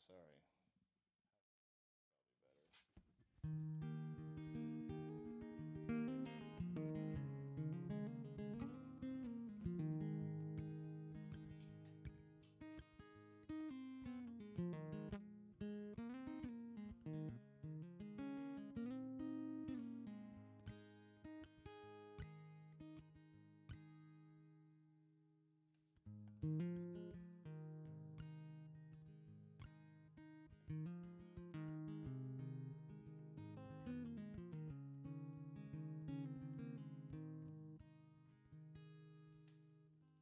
sorry. Probably better.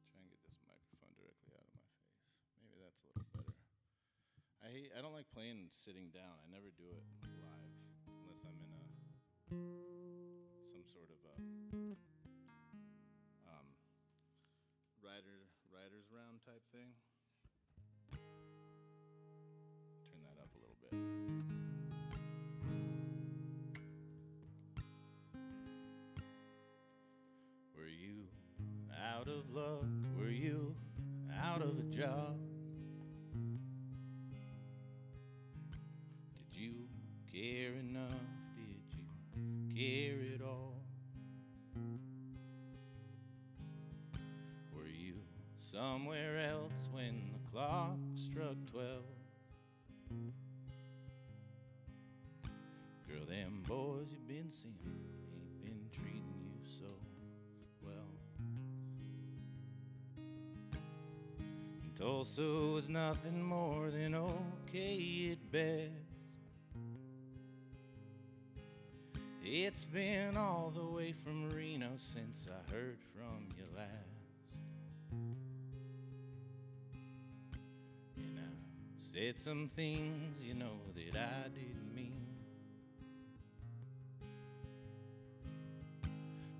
Try and get this microphone directly out of my face. Maybe that's a little better. I don't like playing sitting down. I never do it live unless I'm in some sort of a writers round type thing. Turn that up a little bit. Were you out of luck? Were you out of a job? Did you care enough? Did you care at all? Were you somewhere else when the clock struck 12? Girl, them boys you've been seeing ain't been treating you so well. And Tulsa was nothing more than okay at best. It's been all the way from Reno since I heard from you last. And I said some things, you know, that I didn't mean.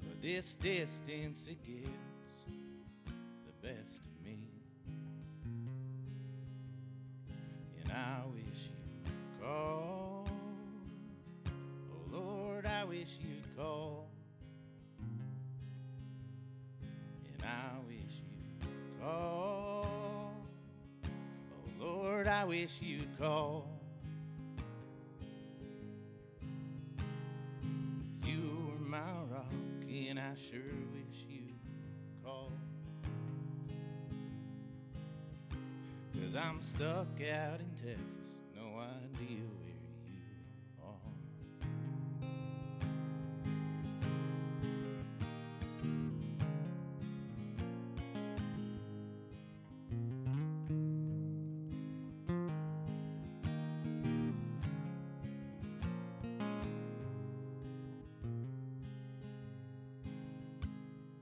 But this distance, it gets the best of me. And I wish you'd call. Oh Lord, I wish you'd call. And I wish you'd call. Oh Lord, I wish you'd call. You were my rock, and I sure wish you'd call. 'Cause I'm stuck out in Texas, no idea where you are.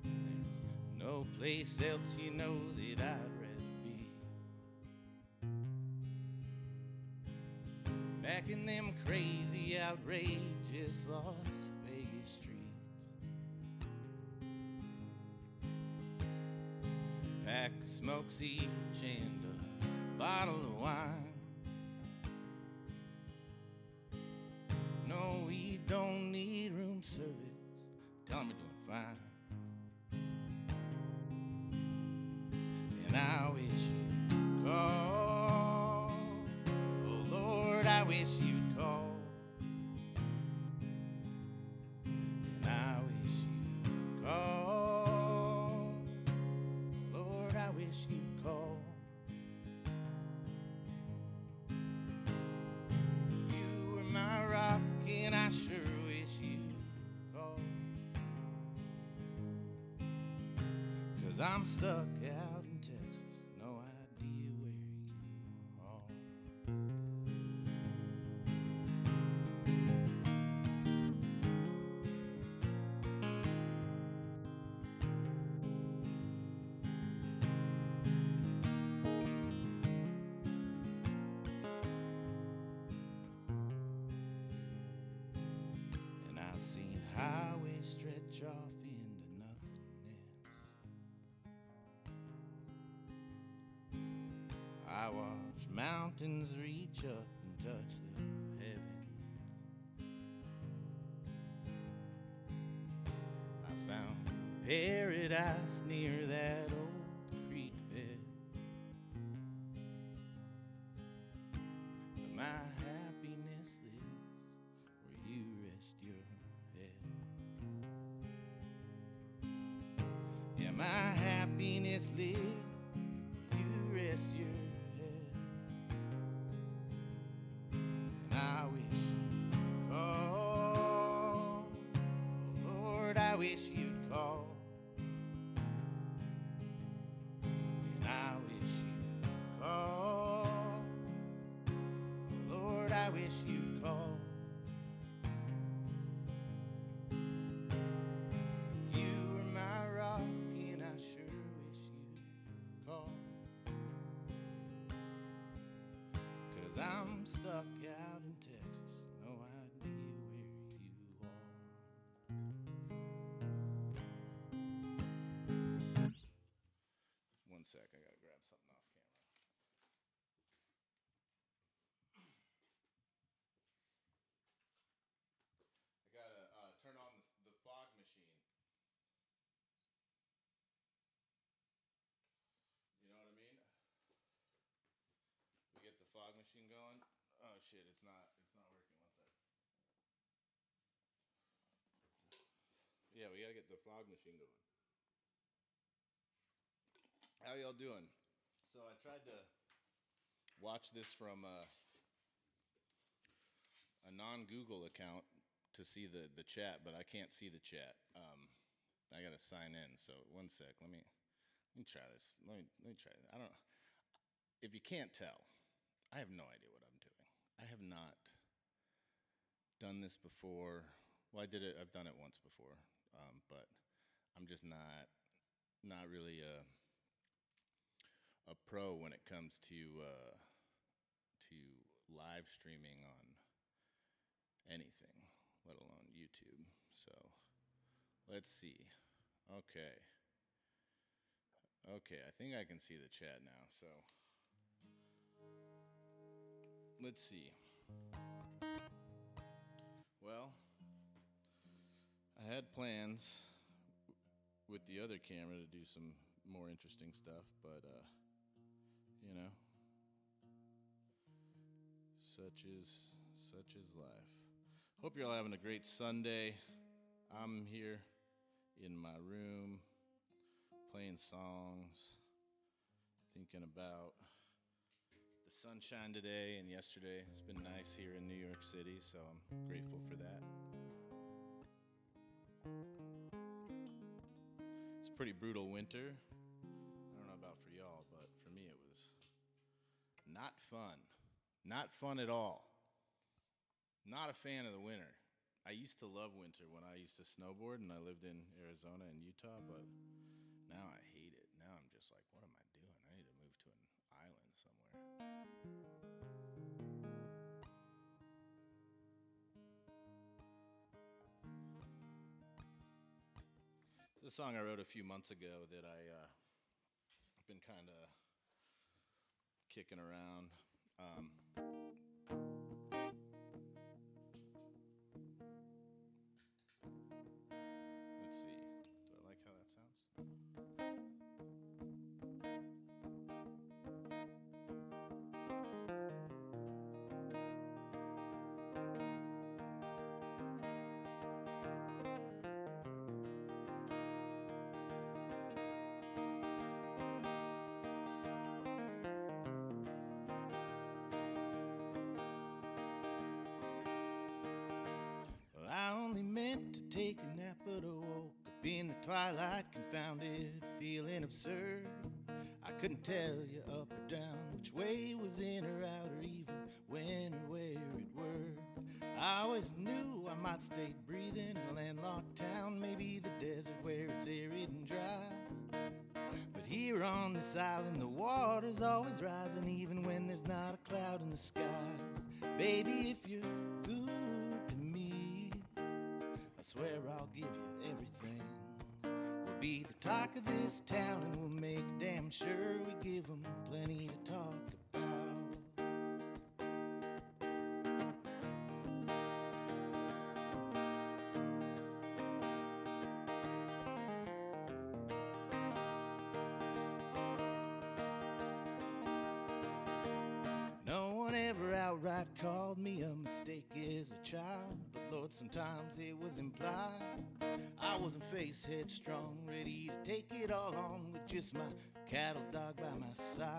There's no place else, you know, that I'd rather be. Back in them crazy, outrageous Las Vegas streets. Pack of smokes each and a bottle of wine. No, we don't need room service. Tell 'em we're doing fine. And I wish you'd call. Oh Lord, I wish you'd call. And I wish you'd call. Oh Lord, I wish you'd call. You were my rock, and I sure wish you'd call. 'Cause I'm stuck out in Texas, no idea where you are. And I've seen highways stretch off into nothingness. I watch mountains reach up and touch the heavens. I found paradise near that old creek bed. my happiness lives where you rest your head. Yeah, my happiness lives where you rest your head. And I wish you'd call, oh Lord, I wish you'd call. And I wish you'd call, oh Lord, I wish you'd call. You were my rock, and I sure wish you'd call. 'Cause I'm stuck out in Texas, no idea where you are. One sec, I gotta grab something off camera. I gotta turn on the fog machine. You know what I mean? We get the fog machine going. Oh shit, it's not working. One sec. Yeah, we gotta get the fog machine going. How y'all doing? So I tried to watch this from a non-Google account to see the chat, but I can't see the chat. I gotta sign in. So one sec. Let me try this. Let me try this. I don't. If you can't tell, I have no idea what I'm doing. I have not done this before. Well, I did it. I've done it once before, but I'm just not really a pro when it comes to live streaming on anything, let alone YouTube. So let's see. Okay, I think I can see the chat now. So let's see. Well, I had plans with the other camera to do some more interesting stuff, but you know, such is life. Hope you're all having a great Sunday. I'm here in my room playing songs, thinking about the sunshine today and yesterday. It's been nice here in New York City, so I'm grateful for that. It's a pretty brutal winter. I don't know about for y'all, but for me it was not fun. Not fun at all. Not a fan of the winter. I used to love winter when I used to snowboard and I lived in Arizona and Utah, but now I hate it. Now I'm just like, what am I doing? I need to move to an island somewhere. This is a song I wrote a few months ago that I've been kind of kicking around. Let's see. Do I like how that sounds? Well, I only meant to take a nap, but I woke up in the twilight, confounded, feeling absurd. I couldn't tell you up or down, which way was in or out, or even when or where it were. I always knew I might stay breathing in a landlocked town, maybe the desert where it's arid and dry. But here on this island, the water's always rising, even when there's not a cloud in the sky. Baby, if you're good to me, I swear I'll give you everything. We'll be the talk of this town, and we'll make damn sure we give them plenty to talk about. No one never outright called me a mistake as a child, but Lord, sometimes it was implied. I wasn't face headstrong, ready to take it all on with just my cattle dog by my side.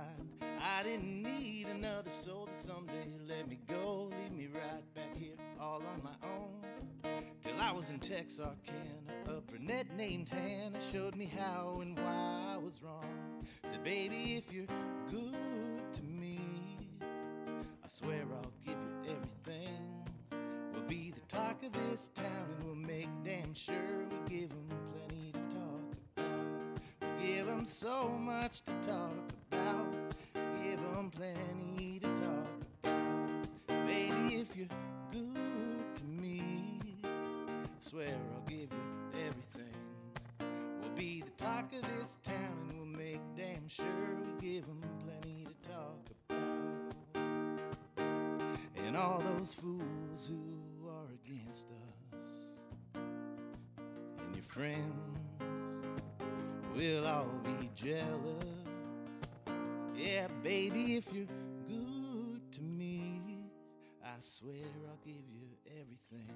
I didn't need another soul to someday let me go, leave me right back here all on my own. Till I was in Texarkana, a brunette named Hannah showed me how and why I was wrong. Said, baby, if you're good to me, I swear I'll give you everything. We'll be the talk of this town, and we'll make damn sure we give 'em plenty to talk about. We'll give 'em so much to talk about, give 'em plenty to talk about. Baby, if you're good to me, I swear I'll give you everything. We'll be the talk of this town, and we'll make damn sure we give 'em plenty to talk about. And all those fools who are against us, and your friends will all be jealous. Yeah, baby, if you're good to me, I swear I'll give you everything.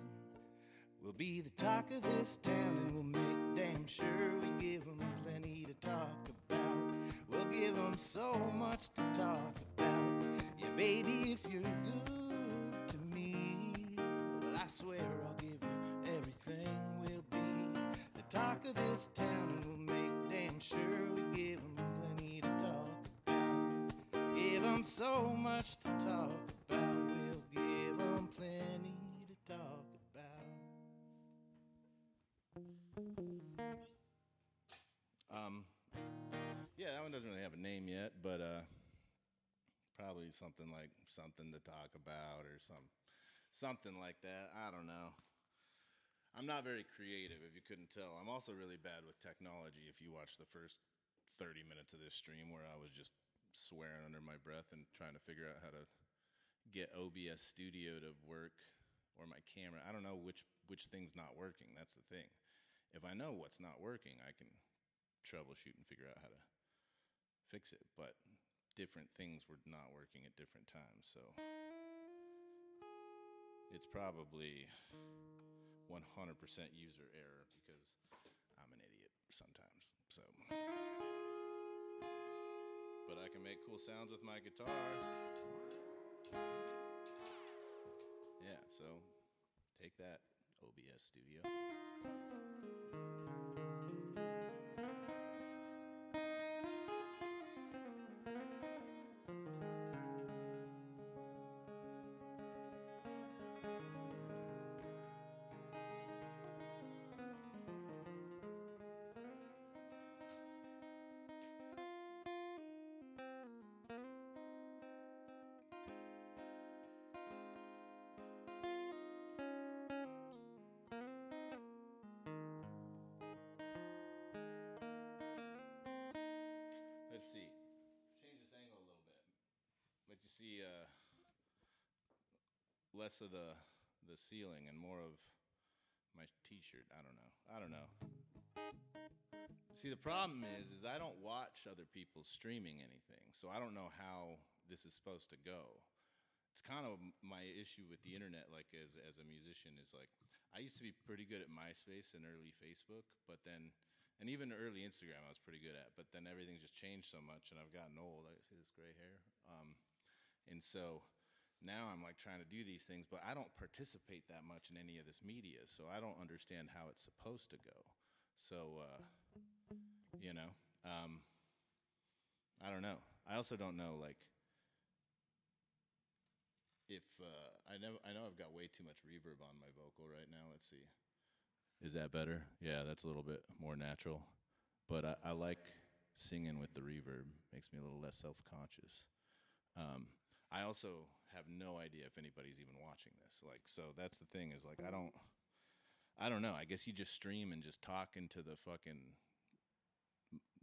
We'll be the talk of this town, and we'll make damn sure we give 'em plenty to talk about. We'll give 'em so much to talk about. Yeah, baby, if you're good to me, well, I swear I'll give you everything. We'll be the talk of this town, and we'll make damn sure we give 'em plenty to talk about. Give 'em so much to talk about. We'll give 'em plenty to talk about. Yeah, that one doesn't really have a name yet, but probably something like something to talk about or something like that. I don't know. I'm not very creative, if you couldn't tell. I'm also really bad with technology. If you watch the first 30 minutes of this stream where I was just swearing under my breath and trying to figure out how to get OBS Studio to work, or my camera. I don't know which thing's not working. That's the thing. If I know what's not working, I can troubleshoot and figure out how to fix it. But different things were not working at different times, so it's probably 100% user error because I'm an idiot sometimes. So, but I can make cool sounds with my guitar. Yeah, so take that, OBS Studio. Let's see. Change this angle a little bit. But you see less of the ceiling and more of my t-shirt. I don't know. See, the problem is I don't watch other people streaming anything, so I don't know how this is supposed to go. It's kind of my issue with the internet, like as a musician, is like I used to be pretty good at MySpace and early Facebook, but then, and even early Instagram I was pretty good at, but then everything just changed so much and I've gotten old. I see this gray hair. And so now I'm like trying to do these things, but I don't participate that much in any of this media, so I don't understand how it's supposed to go. So, you know, I don't know. I also don't know, like, if I know I've got way too much reverb on my vocal right now. Let's see. Is that better? Yeah, that's a little bit more natural. But I like singing with the reverb. Makes me a little less self-conscious. I also have no idea if anybody's even watching this. Like, so that's the thing is, like, I don't know. I guess you just stream and just talk into the fucking,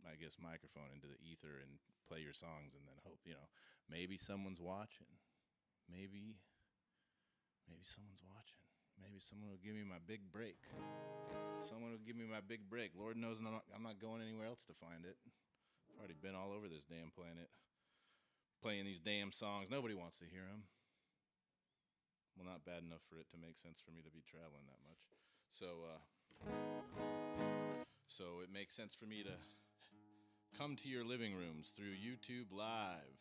I guess, microphone, into the ether, and play your songs, and then hope, you know, maybe someone's watching. Maybe someone's watching. Maybe someone will give me my big break. Someone will give me my big break. Lord knows I'm not going anywhere else to find it. I've already been all over this damn planet. playing these damn songs. Nobody wants to hear them. Well, not bad enough for it to make sense for me to be traveling that much. So it makes sense for me to come to your living rooms through YouTube Live.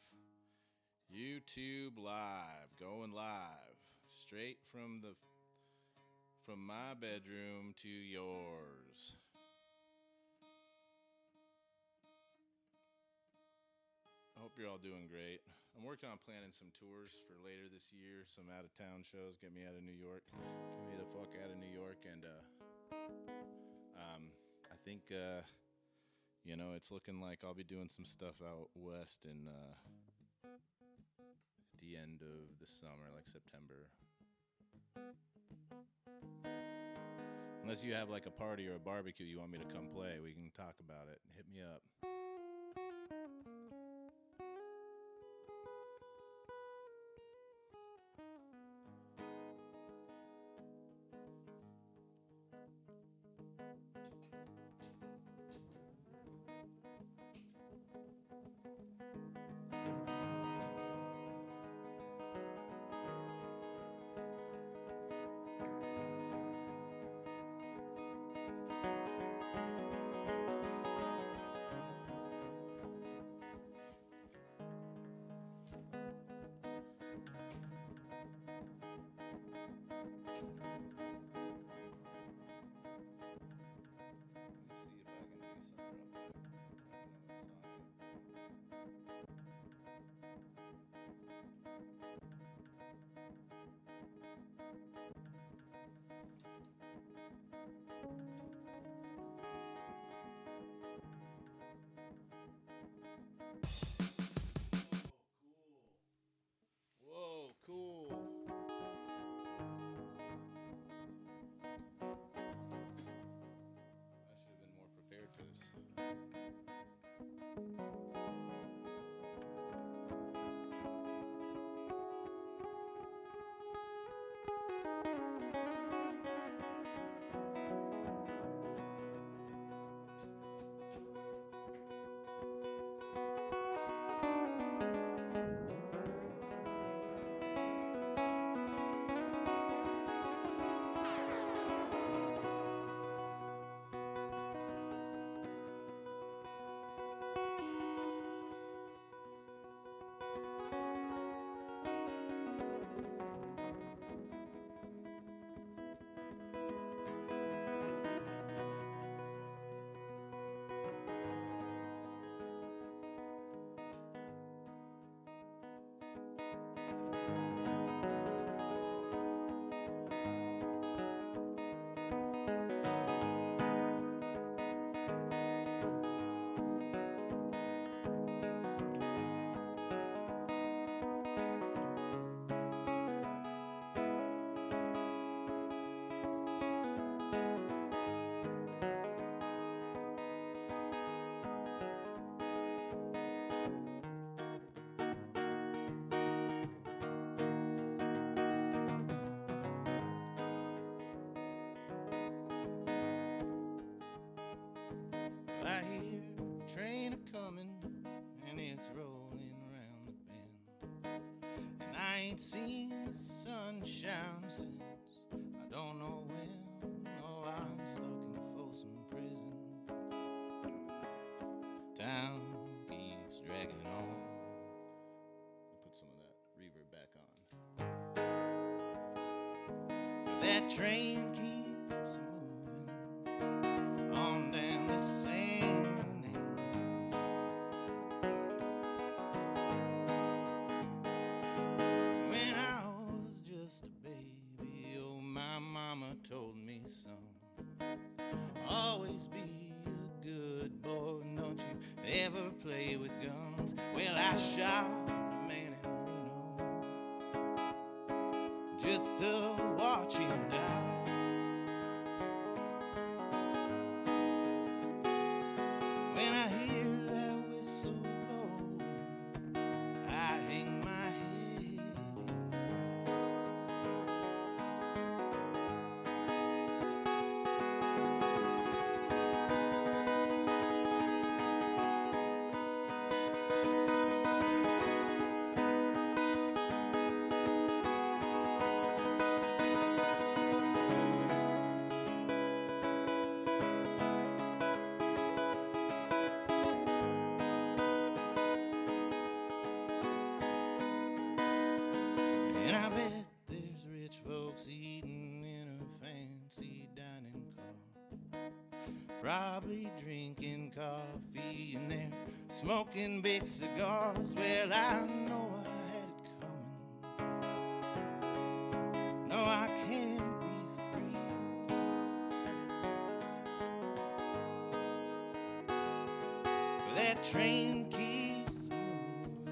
YouTube Live, going live, straight from my bedroom to yours. I hope you're all doing great. I'm working on planning some tours for later this year, some out-of-town shows, get me out of New York. Get me the fuck out of New York, and I think, it's looking like I'll be doing some stuff out west in at the end of the summer, like September. Unless you have like a party or a barbecue you want me to come play, we can talk about it. Hit me up. Whoa, cool. I should have been more prepared for this. I hear the train a-comin', and it's rolling around the bend. And I ain't seen the sunshine since I don't know when. Oh, I'm stuck in Folsom Prison. Time keeps dragging on. Put some of that reverb back on. That train keeps moving on down the San Antonio. When I was just a baby, oh, my mama told me, son, always be a good boy, don't you ever play with guns. Well, I shot a man in Reno just to watch him die. When I hear that whistle blowing, I hang my head and cry. And I bet there's rich folks eating in a fancy dining car, probably drinking coffee and they're smoking big cigars. Well, I know I had it coming. No, I can't be free. But that train keeps moving,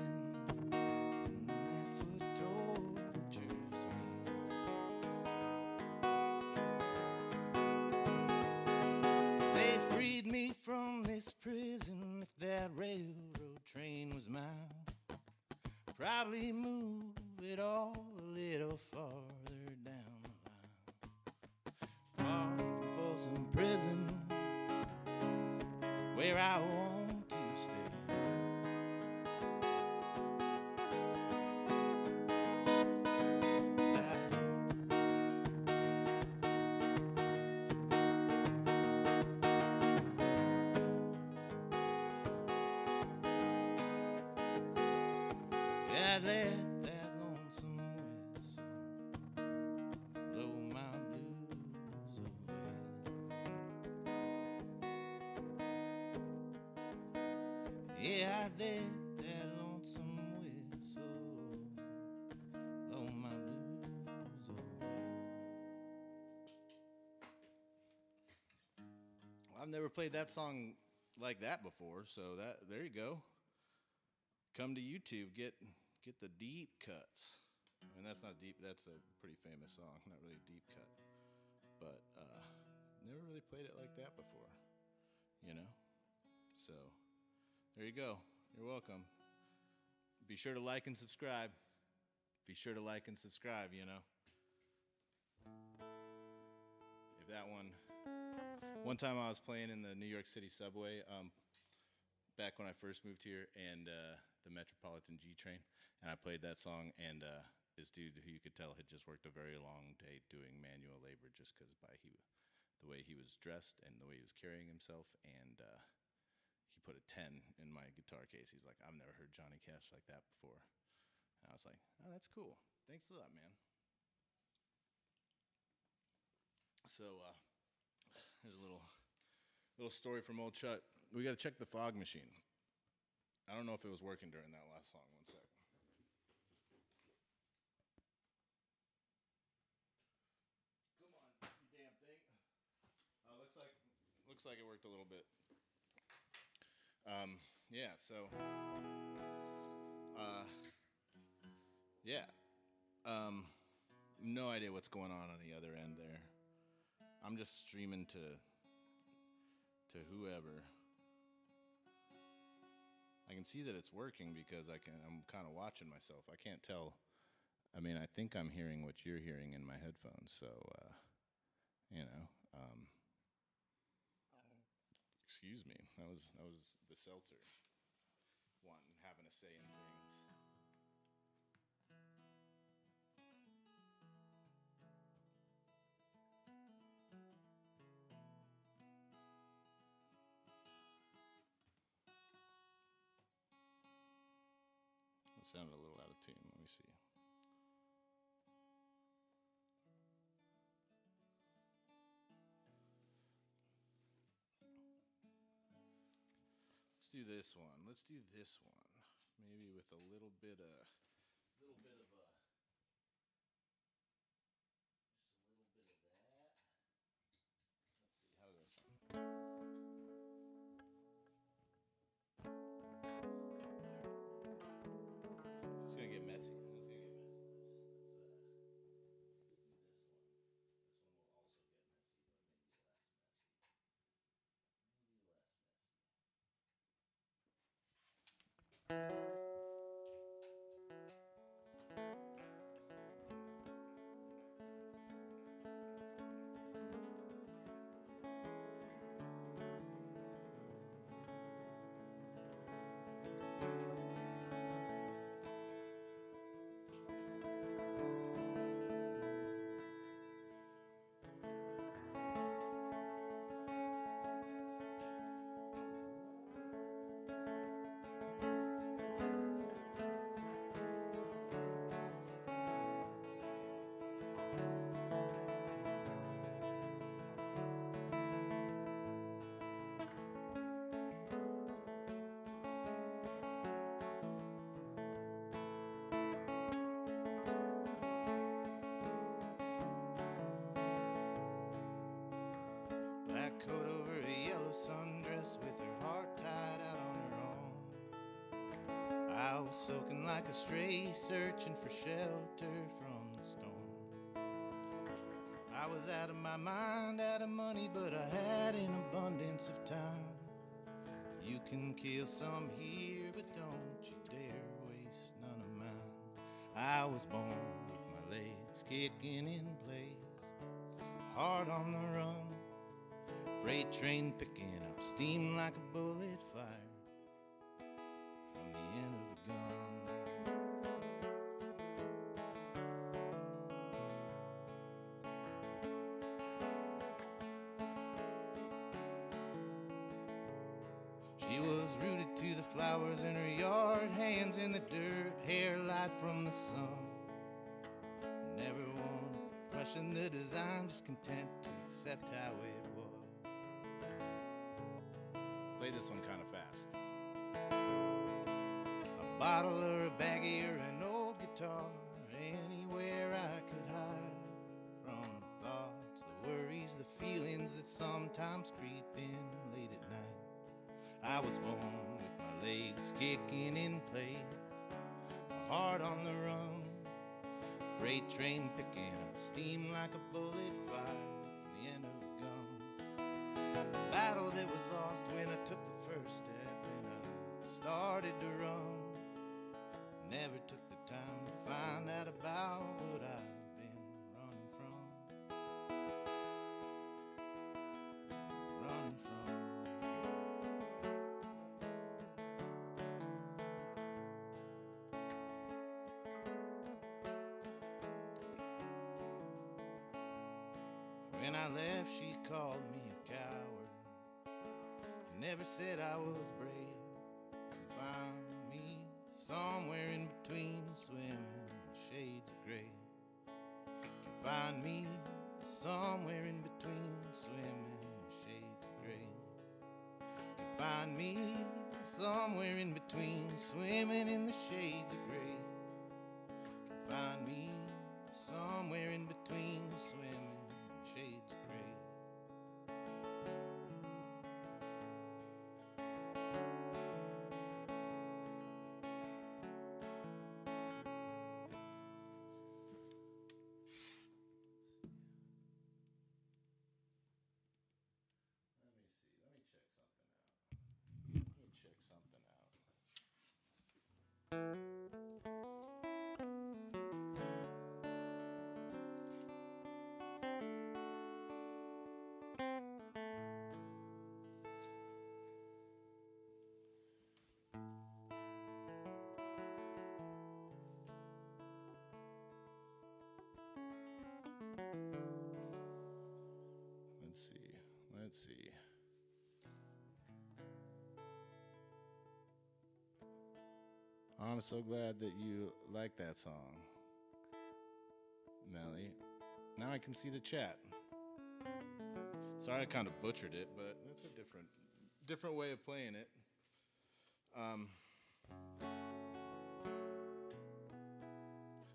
and that's what tortures me. They freed me from this prison. If that railroad train was mine, I'd probably move it all a little farther down the line, far from Folsom Prison, where I want to stay. I'd let that lonesome whistle blow my blues away. Yeah, I'd let that lonesome whistle blow my blues away. Well, I've never played that song like that before, so there you go. Come to YouTube, get the deep cuts. I mean, that's not deep. That's a pretty famous song. Not really a deep cut, but never really played it like that before. You know. So there you go. You're welcome. Be sure to like and subscribe. Be sure to like and subscribe. You know. If that one time I was playing in the New York City subway, back when I first moved here, and the Metropolitan G train, and I played that song, and this dude who you could tell had just worked a very long day doing manual labor, just because the way he was dressed and the way he was carrying himself, and he put a 10 in my guitar case. He's like, I've never heard Johnny Cash like that before. And I was like, oh, that's cool. Thanks a lot, man. So here's a little story from old Chuck. We got to check the fog machine. I don't know if it was working during that last song. 1 sec. Come on, you damn thing. Looks like it worked a little bit. Yeah. So. Yeah. No idea what's going on the other end there. I'm just streaming to whoever. I can see that it's working because I'm kind of watching myself. I can't tell. I mean, I think I'm hearing what you're hearing in my headphones. So, excuse me. That was the seltzer one having a say in things. It sounded a little out of tune. Let me see. Let's do this one. Maybe with a little bit of just a little bit of that. Let's see, how does that sound? It's gonna get messy. Let's do this one. This one will also get messy, but maybe less messy. soaking like a stray, searching for shelter from the storm. I was out of my mind, out of money, but I had an abundance of time. You can kill some here, but don't you dare waste none of mine. I was born with my legs kicking in place, heart on the run, freight train picking up steam like a bullet fired from the end of a gun. She was rooted to the flowers in her yard, hands in the dirt, hair light from the sun. Never one questioned the design, just content to accept how it was. Play this one kind of fast. A bottle or a baggie or an old guitar, anywhere I could hide from the thoughts, the worries, the feelings that sometimes creep in late at night. I was born with my legs kicking in place, my heart on the run, freight train picking up steam like a bullet fired from the end of a gun. A battle that was lost when I took the first step and I started to run. Never took the time to find out about what I've been running from. Running from. When I left, she called me a coward. Never said I was brave. And find me somewhere in between, swimming in the shades of gray. Can find me somewhere in between, swimming in the shades of gray. Can find me somewhere in between, swimming in the shades of gray. Can find me somewhere in between, swimming shades of gray. Let me check something out. Let's see. I'm so glad that you like that song, Melly. Now I can see the chat. Sorry I kind of butchered it, but that's a different way of playing it.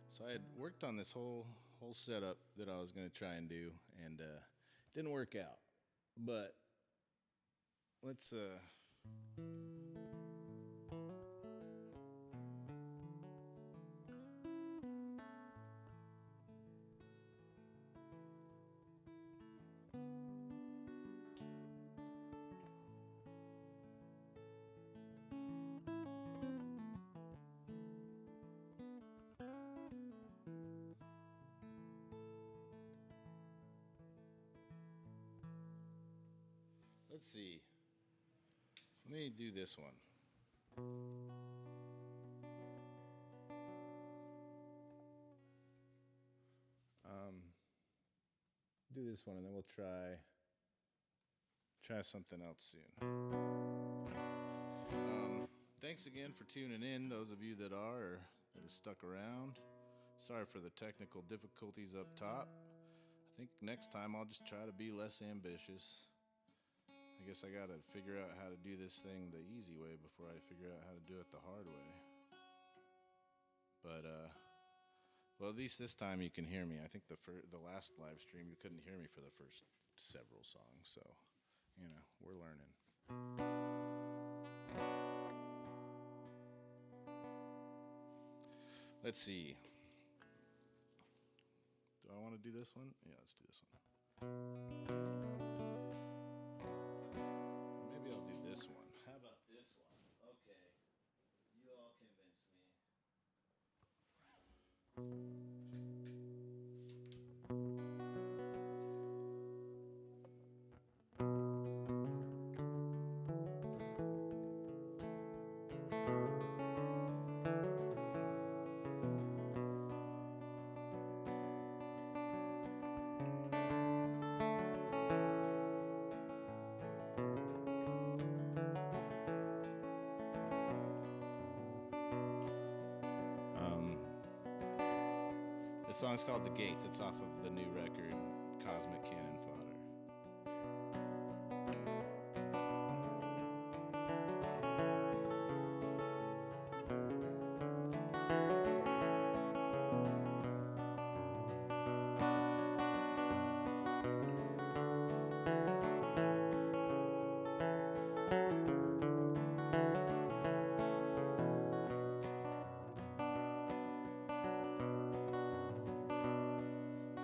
So I had worked on this whole setup that I was going to try and do, and didn't work out. But let's see. Let me do this one. Do this one, and then we'll try something else soon. Thanks again for tuning in, those of you that are or that have stuck around. Sorry for the technical difficulties up top. I think next time I'll just try to be less ambitious. I guess I gotta figure out how to do this thing the easy way before I figure out how to do it the hard way. But well, at least this time you can hear me. I think the last live stream you couldn't hear me for the first several songs, so we're learning. Let's see. Do I want to do this one? Yeah, let's do this one. Maybe I'll do this one. How about this one? Okay. You all convinced me. This song's called The Gates. It's off of the new record, Cosmic Cannon Fodder.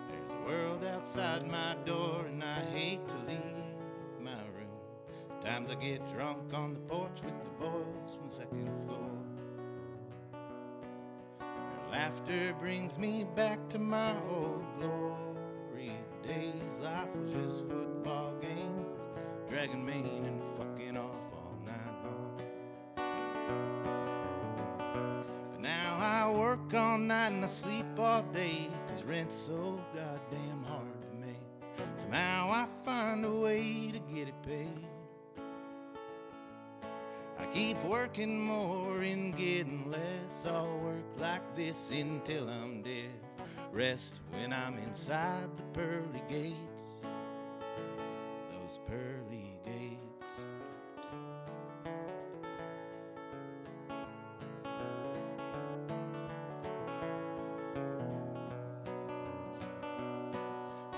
There's a world outside my door, and I hate to leave my room. Times I get drunk on the porch with the boys from the second floor. Their laughter brings me back to my old glory days. Life was just football games, dragging Maine and fucking off all night long. But now I work all night and I sleep all day, 'cause rent's so goddamn hard to make. Somehow I find a way to get it paid. I keep working more and getting less. I'll work like this until I'm dead. Rest when I'm inside the pearly gates. Those pearly gates.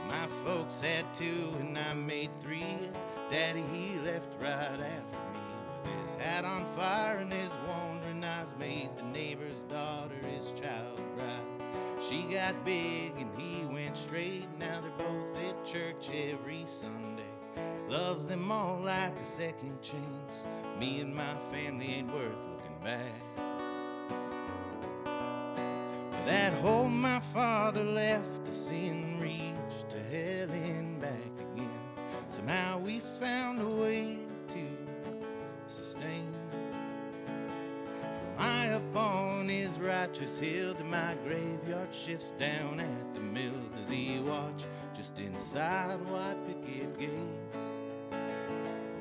My folks had two and I made three. Daddy, he left right after me, with his hat on fire and his wandering eyes made the neighbor's daughter his child bride. She got big and he went straight. Now they're both at church every Sunday. Loves them all like a second chance. Me and my family ain't worth looking back. That hole my father left us in reach to hell and back again. Somehow we found a way to sustain. From high up on his righteous hill to my graveyard shifts down at the mill. Does he watch just inside white picket gates?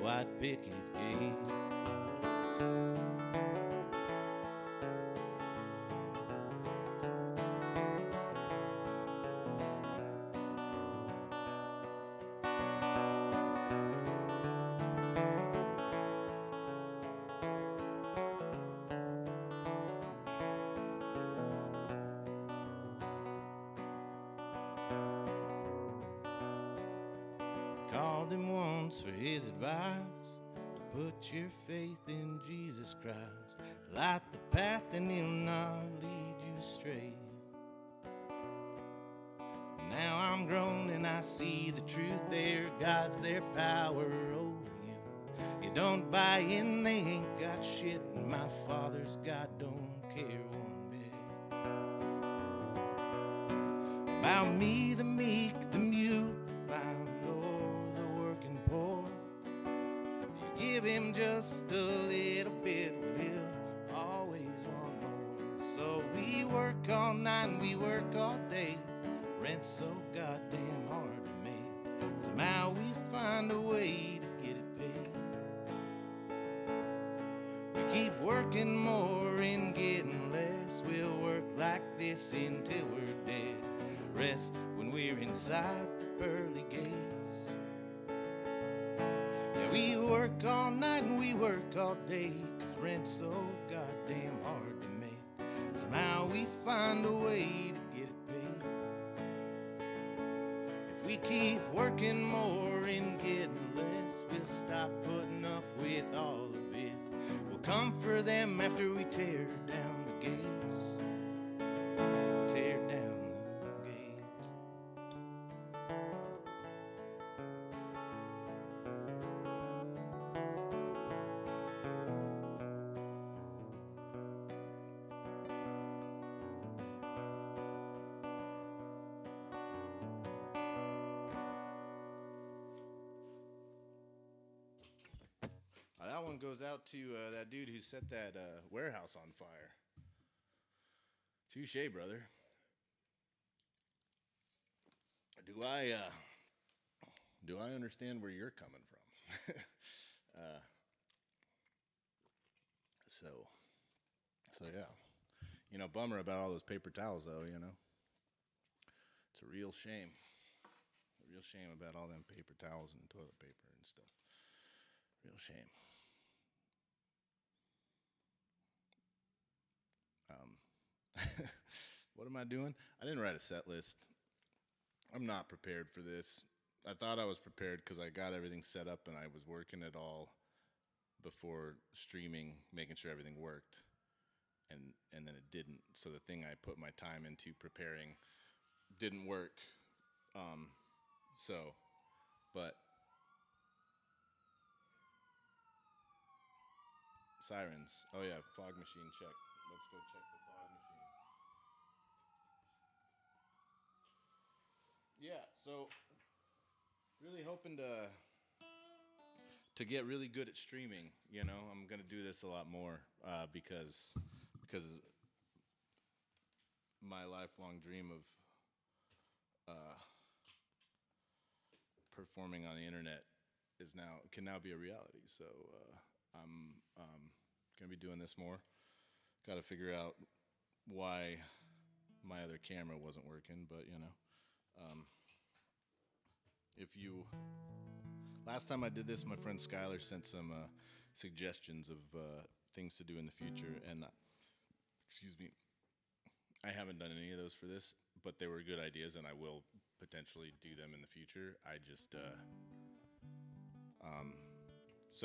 White picket gates. Called him once for his advice. Put your faith in Jesus Christ. Light the path and he'll not lead you astray. Now I'm grown and I see the truth. Their God's their power over you. You don't buy in, they ain't got shit. And my Father's God don't care one bit. About me, the meek, the mute, the blind, give him just a little bit, well, he'll always want more. So we work all night and we work all day. Rent's so goddamn hard to make. Somehow we find a way to get it paid. We keep working more and getting less. We'll work like this until we're dead. Rest when we're inside the pearly gates. We work all night and we work all day, 'cause rent's so goddamn hard to make. Somehow we find a way to get it paid. If we keep working more and getting less, we'll stop putting up with all of it. We'll come for them after we tear down the gates. one goes out to that dude who set that warehouse on fire. Touche, brother. Do I understand where you're coming from? So yeah. You know, bummer about all those paper towels, though, you know. It's a real shame. A real shame about all them paper towels and toilet paper and stuff. Real shame. What am I doing? I didn't write a set list. I'm not prepared for this. I thought I was prepared because I got everything set up and I was working it all before streaming, making sure everything worked. And then it didn't. So the thing I put my time into preparing didn't work. But sirens. Oh yeah, fog machine check. Let's go check the fog machine. Yeah, so really hoping to get really good at streaming. You know, I'm gonna do this a lot more because my lifelong dream of performing on the internet can now be a reality. So I'm gonna be doing this more. Got to figure out why my other camera wasn't working, but you know, last time I did this, my friend Skylar sent some suggestions of things to do in the future, and excuse me, I haven't done any of those for this, but they were good ideas, and I will potentially do them in the future. I just,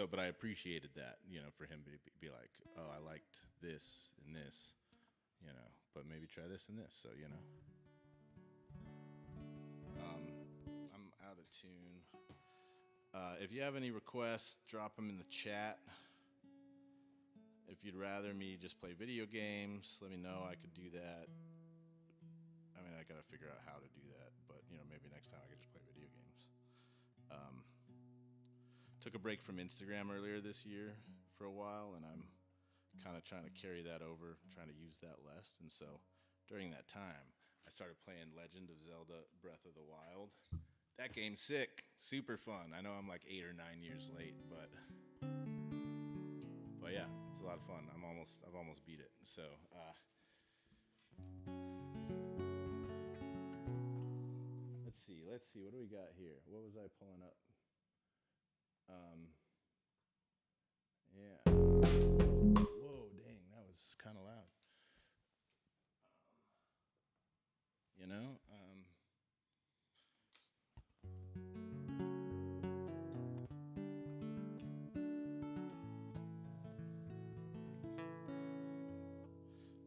but I appreciated that, you know, for him to be like, oh, I liked this and this, you know, but maybe try this and this, so, you know. I'm out of tune. If you have any requests, drop them in the chat. If you'd rather me just play video games, let me know. I could do that. I mean, I got to figure out how to do that, but, you know, maybe next time I could just play video games. Took a break from Instagram earlier this year for a while, and I'm kind of trying to carry that over, trying to use that less. And so during that time, I started playing Legend of Zelda Breath of the Wild. That game's sick, super fun. I know I'm like 8 or 9 years late, but yeah, it's a lot of fun. I've almost beat it. So let's see. What do we got here? What was I pulling up? Yeah. Whoa, dang, that was kind of loud. You know.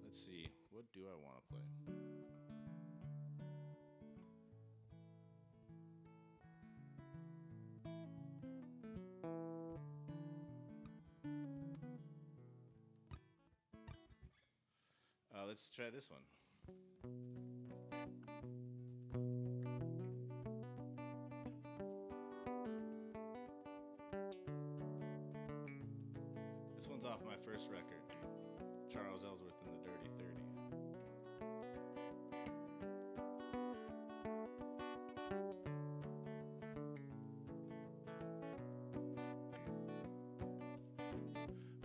Let's see. What do I want to play? Let's try this one. This one's off my first record, Charles Ellsworth and the Dirty 30.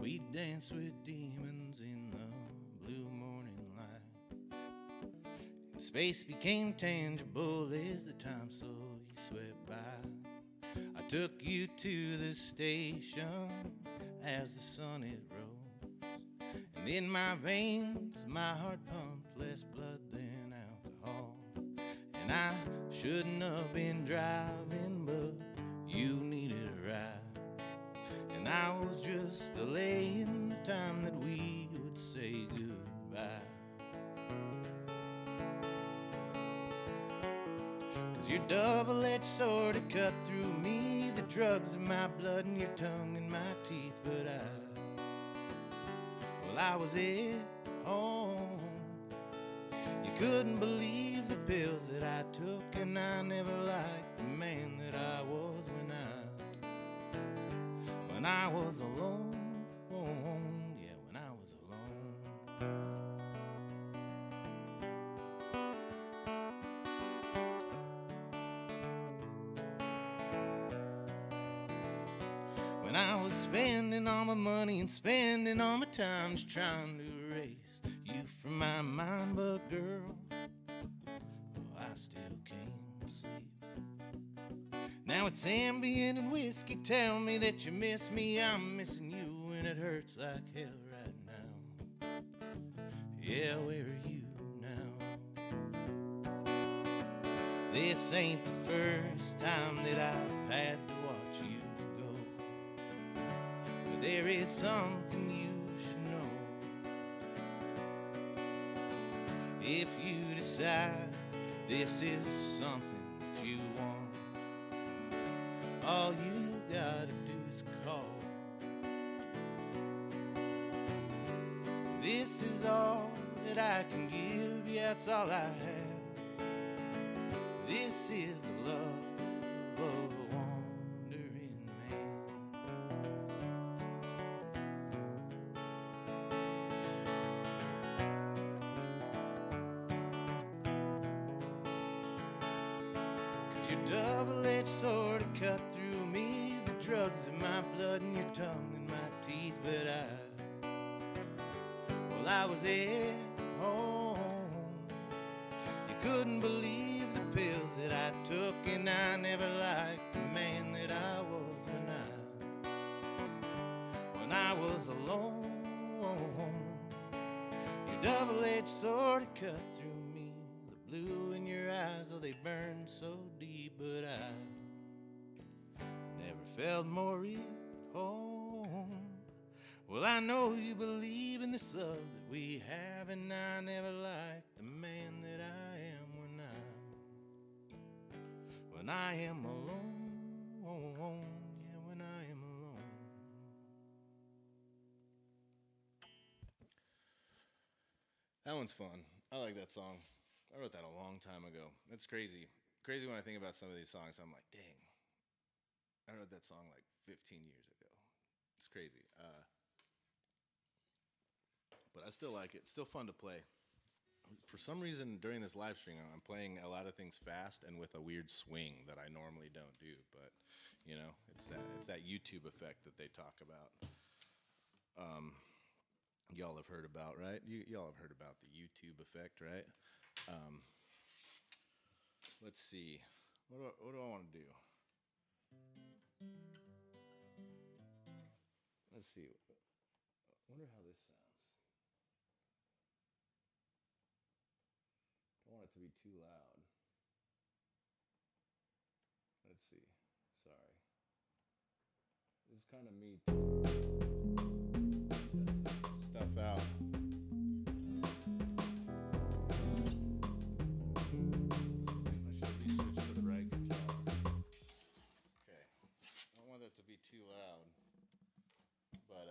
We dance with demons in the blue morning light. And space became tangible as the time slowly swept by. I took you to the station as the sun it rose, and in my veins my heart pumped less blood than alcohol. And I shouldn't have been driving, but you needed a ride, and I was just delaying the time that we would say goodbye. 'Cause your double-edged sword had cut through me, the drugs in my blood and your tongue in my teeth. But I was at home. You couldn't believe the pills that I took, and I never liked the man that I was when when I was alone, yeah, when I was alone. When I was spending all my money and spending all my time just trying to erase you from my mind, but girl, oh, I still can't sleep. Now it's Ambien and whiskey, tell me that you miss me, I'm missing you, and it hurts like hell right now. Yeah, where are you now? This ain't the first time that I've had to watch you go, but there is something you should know. If you decide this is something that you want, all you gotta do is call. This is all that I can give, yeah, it's all I have. This is the love of a wandering man. 'Cause your double-edged sword cut through me, the drugs in my blood and your tongue in my teeth, but I was at home. You couldn't believe the pills that I took, and I never liked the man that I was when I was alone. Your double-edged sword cut through me, the blue in your eyes, oh, they burned so deep, but I never felt more at home. Well, I know you believe in this love that we have, and I never liked the man that I am when I am alone. Yeah, when I am alone. That one's fun. I like that song. I wrote that a long time ago. It's crazy. Crazy when I think about some of these songs. I'm like, dang, I wrote that song like 15 years ago. It's crazy. But I still like it. It's still fun to play. For some reason, during this live stream, I'm playing a lot of things fast and with a weird swing that I normally don't do. But you know, it's that YouTube effect that they talk about. Y'all have heard about, right? Y'all have heard about the YouTube effect, right? Let's see. What do I want to do? Let's see. I wonder how this sounds. Don't want it to be too loud. Let's see. Sorry. This is kind of me stuff out. I should be switched to the right guitar. Okay. I don't want it to be too loud. But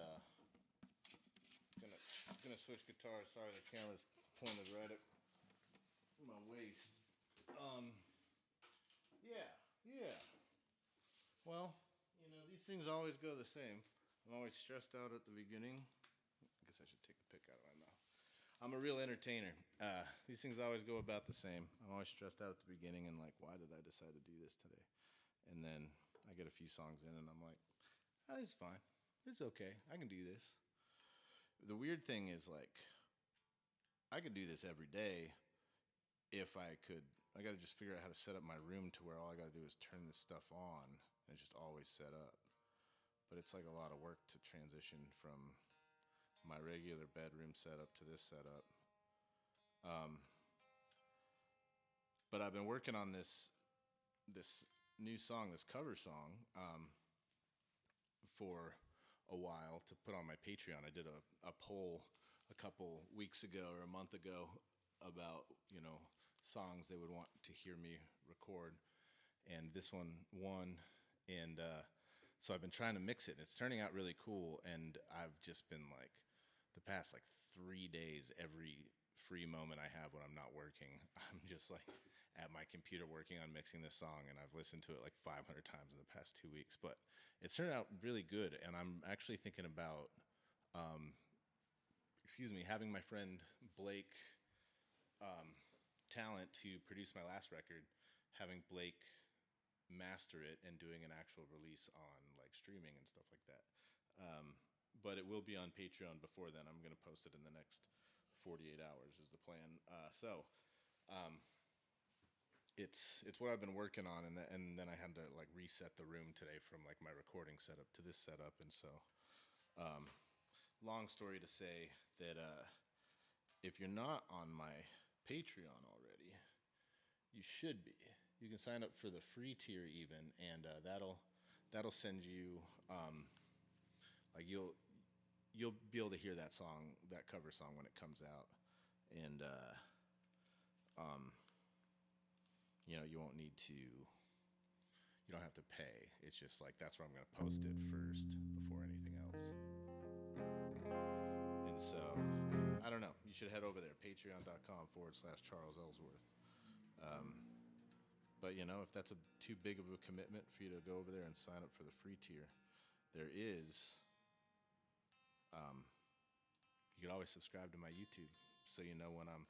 gonna switch guitars. Sorry, the camera's pointed right at my waist. Yeah. Well, you know, these things always go the same. I'm always stressed out at the beginning. I guess I should take the pick out of my mouth. I'm a real entertainer. These things always go about the same. I'm always stressed out at the beginning and like, why did I decide to do this today? And then I get a few songs in and I'm like, oh, it's fine. It's okay. I can do this. The weird thing is like, I could do this every day if I could. I got to just figure out how to set up my room to where all I got to do is turn this stuff on and it's just always set up. But it's like a lot of work to transition from my regular bedroom setup to this setup. But I've been working on this new song, this cover song, for a while to put on my Patreon. I did a poll a couple weeks ago or a month ago about, you know, songs they would want to hear me record, and this one won. And so I've been trying to mix it, and it's turning out really cool. And I've just been like, the past like 3 days, every free moment I have when I'm not working. I'm just like at my computer working on mixing this song, and I've listened to it like 500 times in the past 2 weeks. But it's turned out really good, and I'm actually thinking about, having my friend Blake Talent to produce my last record, having Blake master it, and doing an actual release on like streaming and stuff like that. But it will be on Patreon before then. I'm going to post it in the next 48 hours is the plan. It's what I've been working on, and then I had to like reset the room today from like my recording setup to this setup, and so long story to say that if you're not on my Patreon already, you should be. You can sign up for the free tier even, and that'll send you like you'll be able to hear that song, that cover song, when it comes out, and you won't need to. You don't have to pay. It's just like that's where I'm going to post it first before anything else. And so I don't know. You should head over there, patreon.com/Charles Ellsworth. But if that's too big of a commitment for you to go over there and sign up for the free tier, there is. You could always subscribe to my YouTube so you know when I'm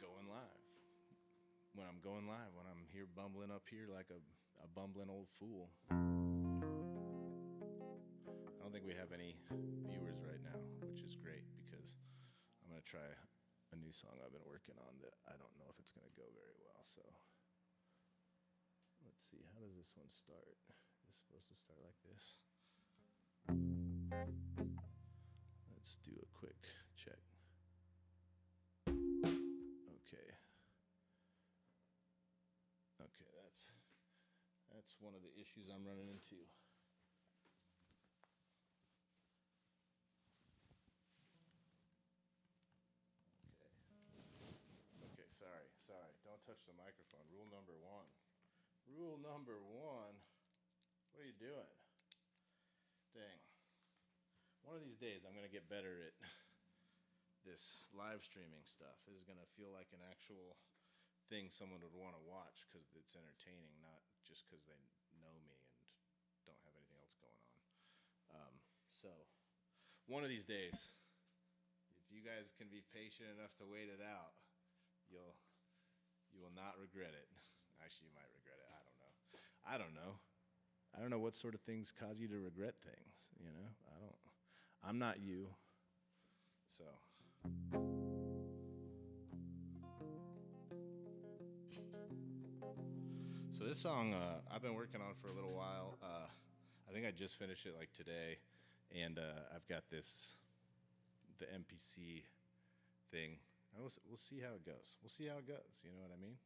going live. When I'm going live, when I'm here bumbling up here like a bumbling old fool. I don't think we have any viewers right now, which is great because I'm going to try a new song I've been working on that I don't know if it's going to go very well. So let's see, how does this one start? It's supposed to start like this. Let's do a quick check. Okay. Okay, that's one of the issues I'm running into. Okay, sorry. Don't touch the microphone. Rule number one. What are you doing? Dang. One of these days, I'm going to get better at this live streaming stuff. This is going to feel like an actual thing someone would want to watch because it's entertaining, not just because they know me and don't have anything else going on. So, one of these days, if you guys can be patient enough to wait it out, you will not regret it. Actually, you might regret it. I don't know. I don't know what sort of things cause you to regret things. I'm not you. So. So this song I've been working on for a little while. I think I just finished it like today, and I've got the MPC thing. We'll see how it goes. You know what I mean?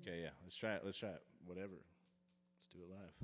Okay, yeah. Let's try it. Whatever. Let's do it live.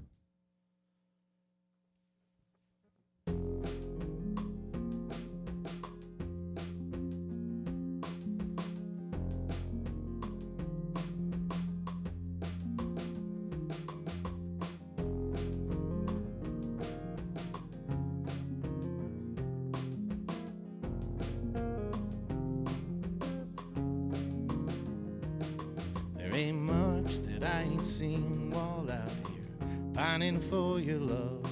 Ain't much that I ain't seen while out here pining for your love,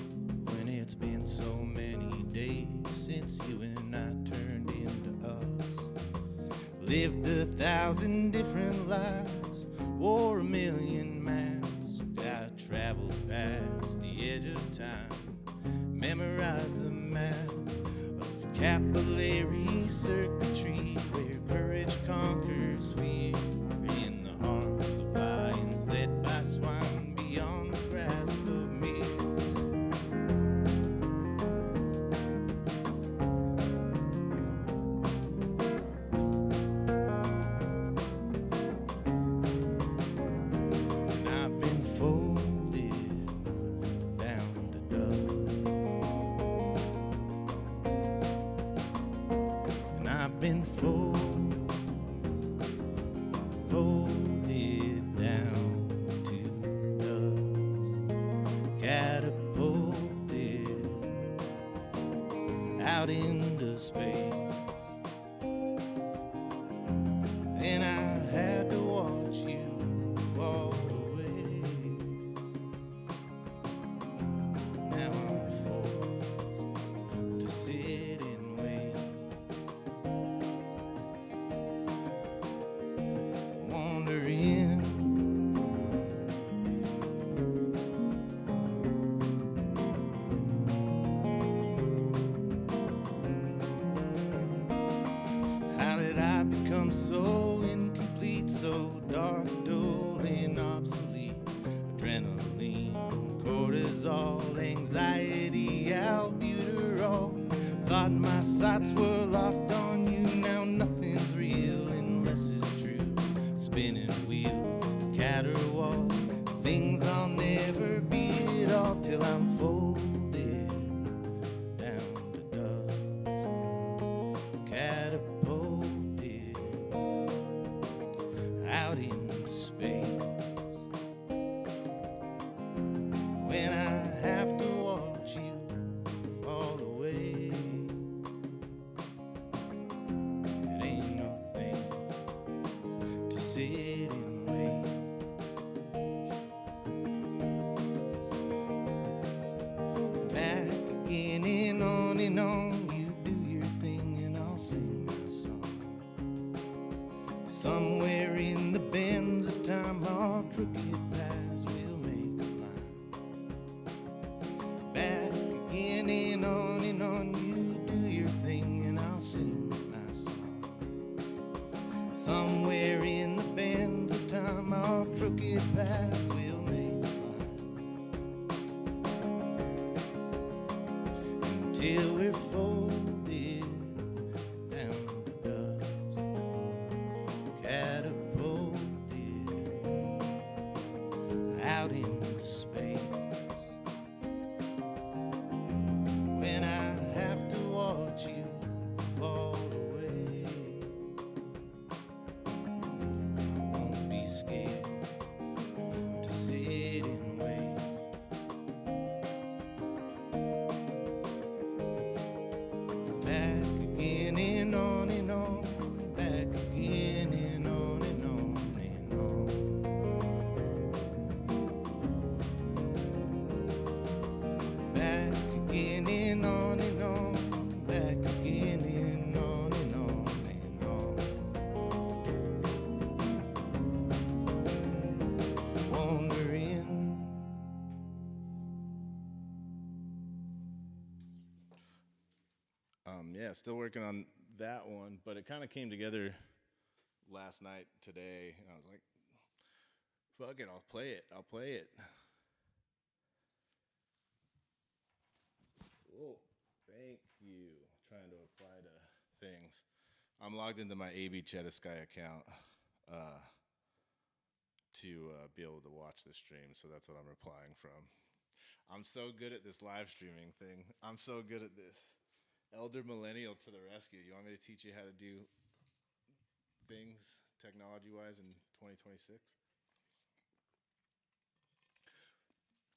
when it's been so many days since you and I turned into us. Lived 1,000 different lives, wore 1,000,000 masks, got traveled past the edge of time, memorized the map of capillary circuitry where courage conquers fear. Hearts of lions led by swine beyond the grasp of me. And I've been folded down to dust. And I've been folded out into space. And I had to watch you fall away. Now I'm forced to sit and wait, wondering how did I become so incomplete, so dark, dull, and obsolete? Adrenaline, cortisol, anxiety, albuterol. Thought my sights were locked on you. Now nothing's real unless it's true. Spinning wheel, caterwaul, things I'll never be at all till I'm folded down to dust, catapulted out into space. When I have to watch you fall away, it ain't no thing to sit and wait. Back again and on, you do your thing and I'll sing my song. Somewhere in the bends of time, our crooked paths will make a line. Back again and on, you do your thing and I'll sing my song. Somewhere in the bends of time, our crooked paths will make a line. Until we're folded down to dust, catapulted out into space. When I have to watch you fall away, I won't be scared to sit and wait. Back again and on, back again and on and on and on. Back again and on, back again and on and on and on. Wondering. Yeah, still working on that one, but it kind of came together last night, today, and I was like, fuck it, I'll play it. Whoa, thank you. Trying to apply to things. I'm logged into my AB Chetasky account to be able to watch the stream, so that's what I'm replying from. I'm so good at this live streaming thing. I'm so good at this. Elder millennial to the rescue. You want me to teach you how to do things technology-wise in 2026?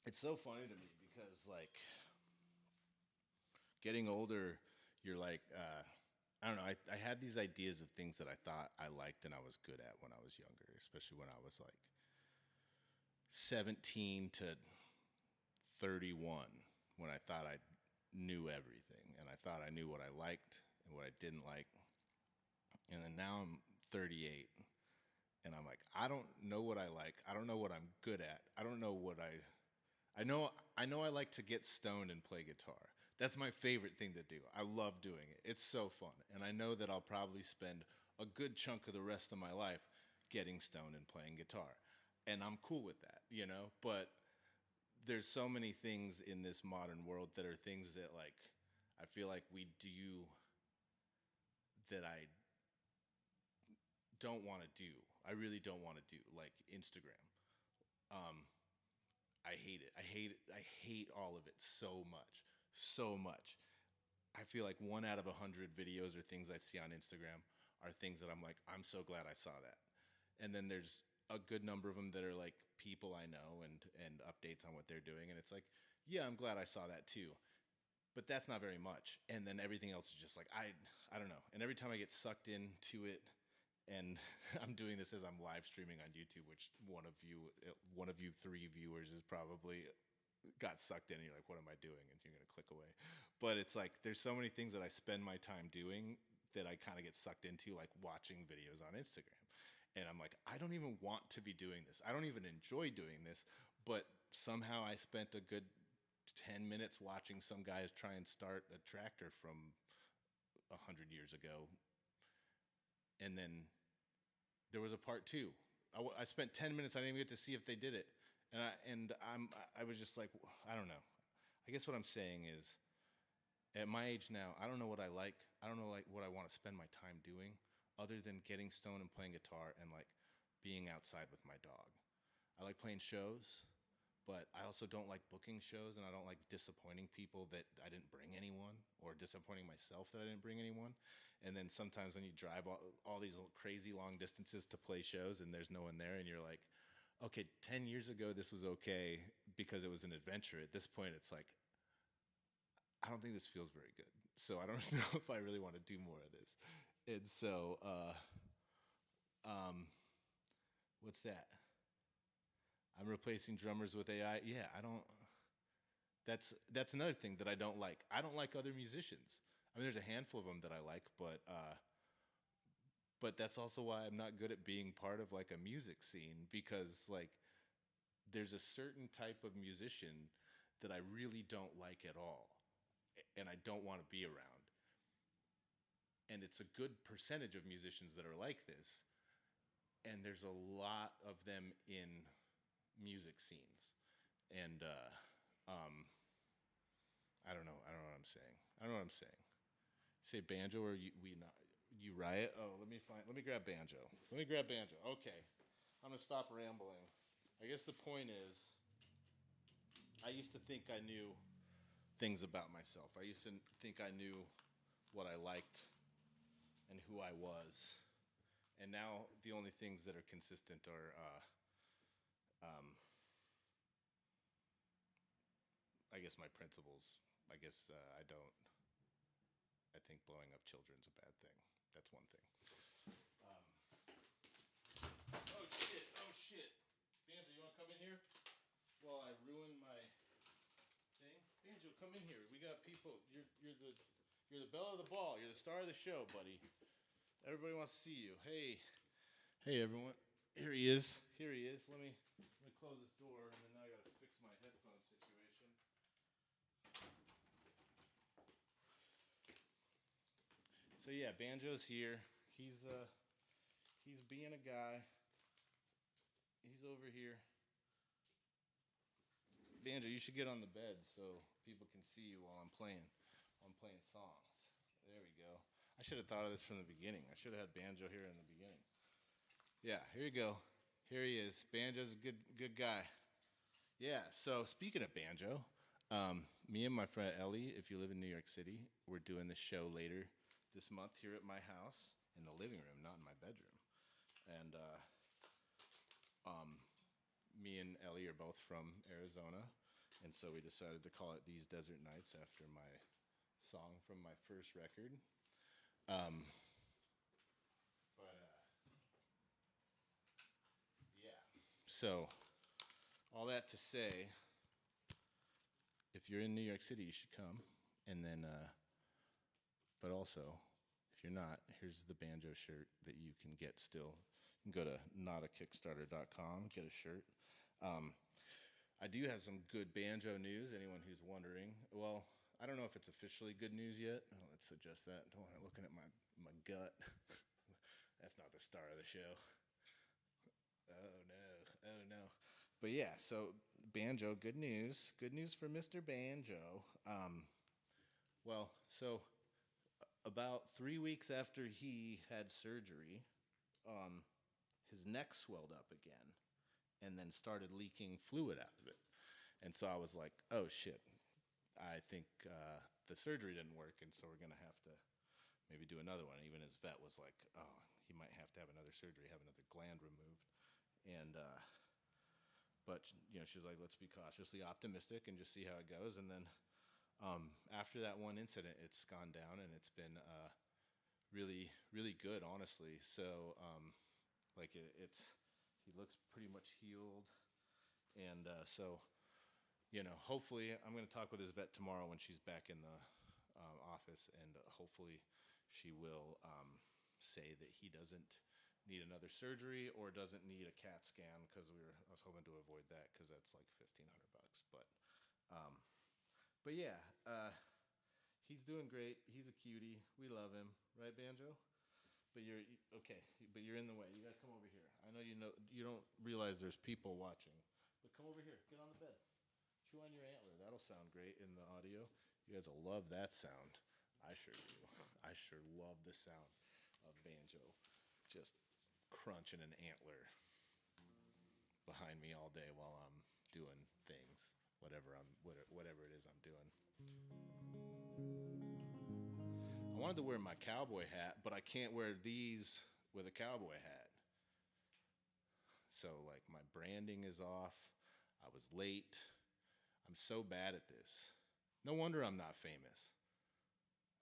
It's so funny to me because, like, getting older, you're like, I don't know, I had these ideas of things that I thought I liked and I was good at when I was younger, especially when I was like 17 to 31, when I thought I knew everything and I thought I knew what I liked and what I didn't like. And then now I'm 38 and I'm like, I don't know what I like. I don't know what I'm good at. I don't know what I know I like to get stoned and play guitar. That's my favorite thing to do. I love doing it. It's so fun. And I know that I'll probably spend a good chunk of the rest of my life getting stoned and playing guitar. And I'm cool with that, you know? But there's so many things in this modern world that are things that, like, I feel like we do that I don't want to do. I really don't want to do, like Instagram. I hate it. I hate all of it so much. So much. I feel like 1 out of 100 videos or things I see on Instagram are things that I'm like, I'm so glad I saw that. And then there's a good number of them that are like people I know and updates on what they're doing. And it's like, yeah, I'm glad I saw that too. but that's not very much. And then everything else is just like I don't know. And every time I get sucked into it, and I'm doing this as I'm live streaming on YouTube, which one of you three viewers is probably got sucked in, and you're like, what am I doing? And you're gonna click away. But it's like there's so many things that I spend my time doing that I kind of get sucked into, like watching videos on Instagram. And I'm like, I don't even want to be doing this. I don't even enjoy doing this, but somehow I spent a good 10 minutes watching some guys try and start a tractor from 100 years ago. And then there was a part two. I spent 10 minutes. I didn't even get to see if they did it. I was just like, I don't know. I guess what I'm saying is, at my age now, I don't know what I like. I don't know like what I want to spend my time doing, other than getting stoned and playing guitar and like being outside with my dog. I like playing shows, but I also don't like booking shows, and I don't like disappointing people that I didn't bring anyone, or disappointing myself that I didn't bring anyone. And then sometimes when you drive all these crazy long distances to play shows and there's no one there, and you're like, okay, 10 years ago this was okay because it was an adventure. At this point, it's like, I don't think this feels very good. So I don't know if I really want to do more of this. And so, what's that? I'm replacing drummers with AI. Yeah, I don't. That's another thing that I don't like. I don't like other musicians. I mean, there's a handful of them that I like, but that's also why I'm not good at being part of like a music scene, because like there's a certain type of musician that I really don't like at all, and I don't want to be around. And it's a good percentage of musicians that are like this, and there's a lot of them in music scenes. And I don't know. I don't know what I'm saying. I don't know what I'm saying. Say banjo, or you riot. Oh, let me grab banjo. Okay, I'm gonna stop rambling. I guess the point is, I used to think I knew things about myself. I used to think I knew what I liked and who I was. And now the only things that are consistent are I guess my principles. I guess I think blowing up children's a bad thing. That's one thing. Oh shit. Banjo, you want to come in here? Well, I ruined my thing. Banjo, come in here. We got people. You're the belle of the ball. You're the star of the show, buddy. Everybody wants to see you. Hey everyone. Here he is. Let me close this door, and then now I gotta fix my headphone situation. So yeah, Banjo's here. He's being a guy. He's over here. Banjo, you should get on the bed so people can see you while I'm playing songs. There we go. I should have thought of this from the beginning. I should have had Banjo here in the beginning. Yeah, here you go. Here he is. Banjo's a good guy. Yeah, so speaking of Banjo, me and my friend Ellie, if you live in New York City, we're doing this show later this month here at my house in the living room, not in my bedroom. And me and Ellie are both from Arizona, and so we decided to call it These Desert Nights after my song from my first record. Yeah. So, all that to say, if you're in New York City, you should come. And then, but also, if you're not, here's the banjo shirt that you can get still. You can go to notakickstarter.com, get a shirt. I do have some good banjo news, anyone who's wondering. Well, I don't know if it's officially good news yet. Oh, let's adjust that. Don't want to looking at my gut. That's not the star of the show. Oh no. But yeah, so Banjo, good news. Good news for Mr. Banjo. Well, so about 3 weeks after he had surgery, his neck swelled up again and then started leaking fluid out of it. And so I was like, oh shit, I think the surgery didn't work, and so we're going to have to maybe do another one. Even his vet was like, oh, he might have to have another surgery, have another gland removed. And but you know, she's like, let's be cautiously optimistic and just see how it goes. And then After that one incident, it's gone down and it's been really, really good, honestly. So, like it's he looks pretty much healed, and so hopefully I'm going to talk with his vet tomorrow when she's back in the office, and hopefully she will say that he doesn't need another surgery or doesn't need a CAT scan because I was hoping to avoid that because that's like $1,500. But yeah, he's doing great. He's a cutie. We love him, right, Banjo? But you're okay. But you're in the way. You gotta come over here. I know you don't realize there's people watching, but come over here. Get on the bed. Chew on your antler. That'll sound great in the audio. You guys will love that sound. I sure do. I sure love the sound of Banjo just crunching an antler behind me all day while I'm doing things, whatever it is I'm doing. I wanted to wear my cowboy hat, but I can't wear these with a cowboy hat. So like my branding is off. I was late. I'm so bad at this. No wonder I'm not famous.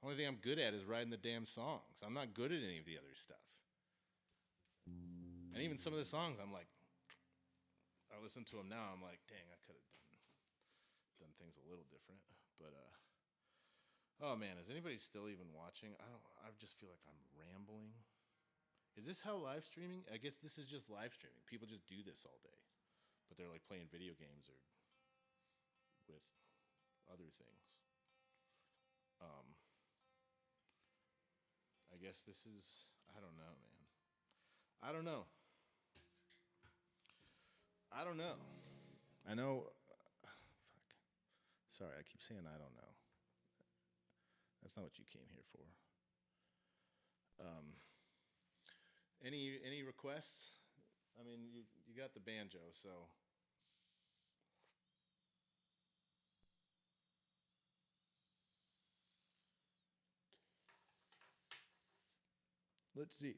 The only thing I'm good at is writing the damn songs. I'm not good at any of the other stuff. And even some of the songs, I'm like, I listen to them now, I'm like, dang, I could have done things a little different. But, oh man, is anybody still even watching? I just feel like I'm rambling. Is this how live streaming? I guess this is just live streaming. People just do this all day. But they're like playing video games or with other things. I guess this is, I don't know, man. I don't know. I know, fuck. Sorry, I keep saying I don't know. That's not what you came here for. Any requests? I mean, you got the banjo, so. Let's see.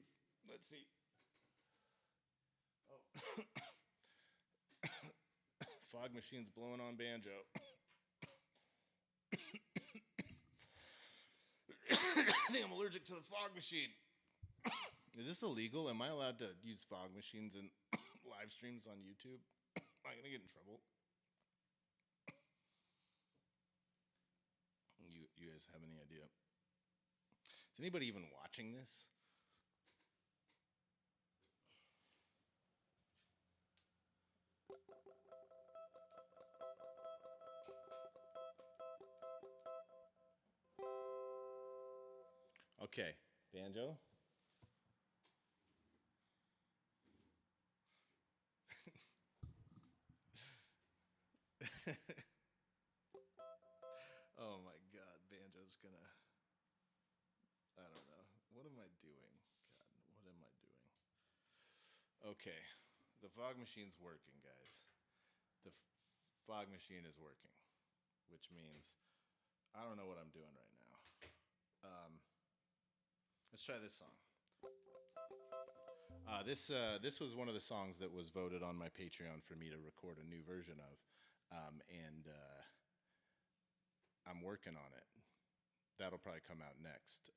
Oh. Fog machine's blowing on banjo. I think I'm allergic to the fog machine. Is this illegal? Am I allowed to use fog machines in live streams on YouTube? Am I going to get in trouble? You guys have any idea? Is anybody even watching this? Okay, banjo. Oh my God, banjo's gonna. I don't know. What am I doing? God, what am I doing? Okay, the fog machine's working, guys. The fog machine is working, which means I don't know what I'm doing right now. Let's try this song. This was one of the songs that was voted on my Patreon for me to record a new version of, and I'm working on it. That'll probably come out next.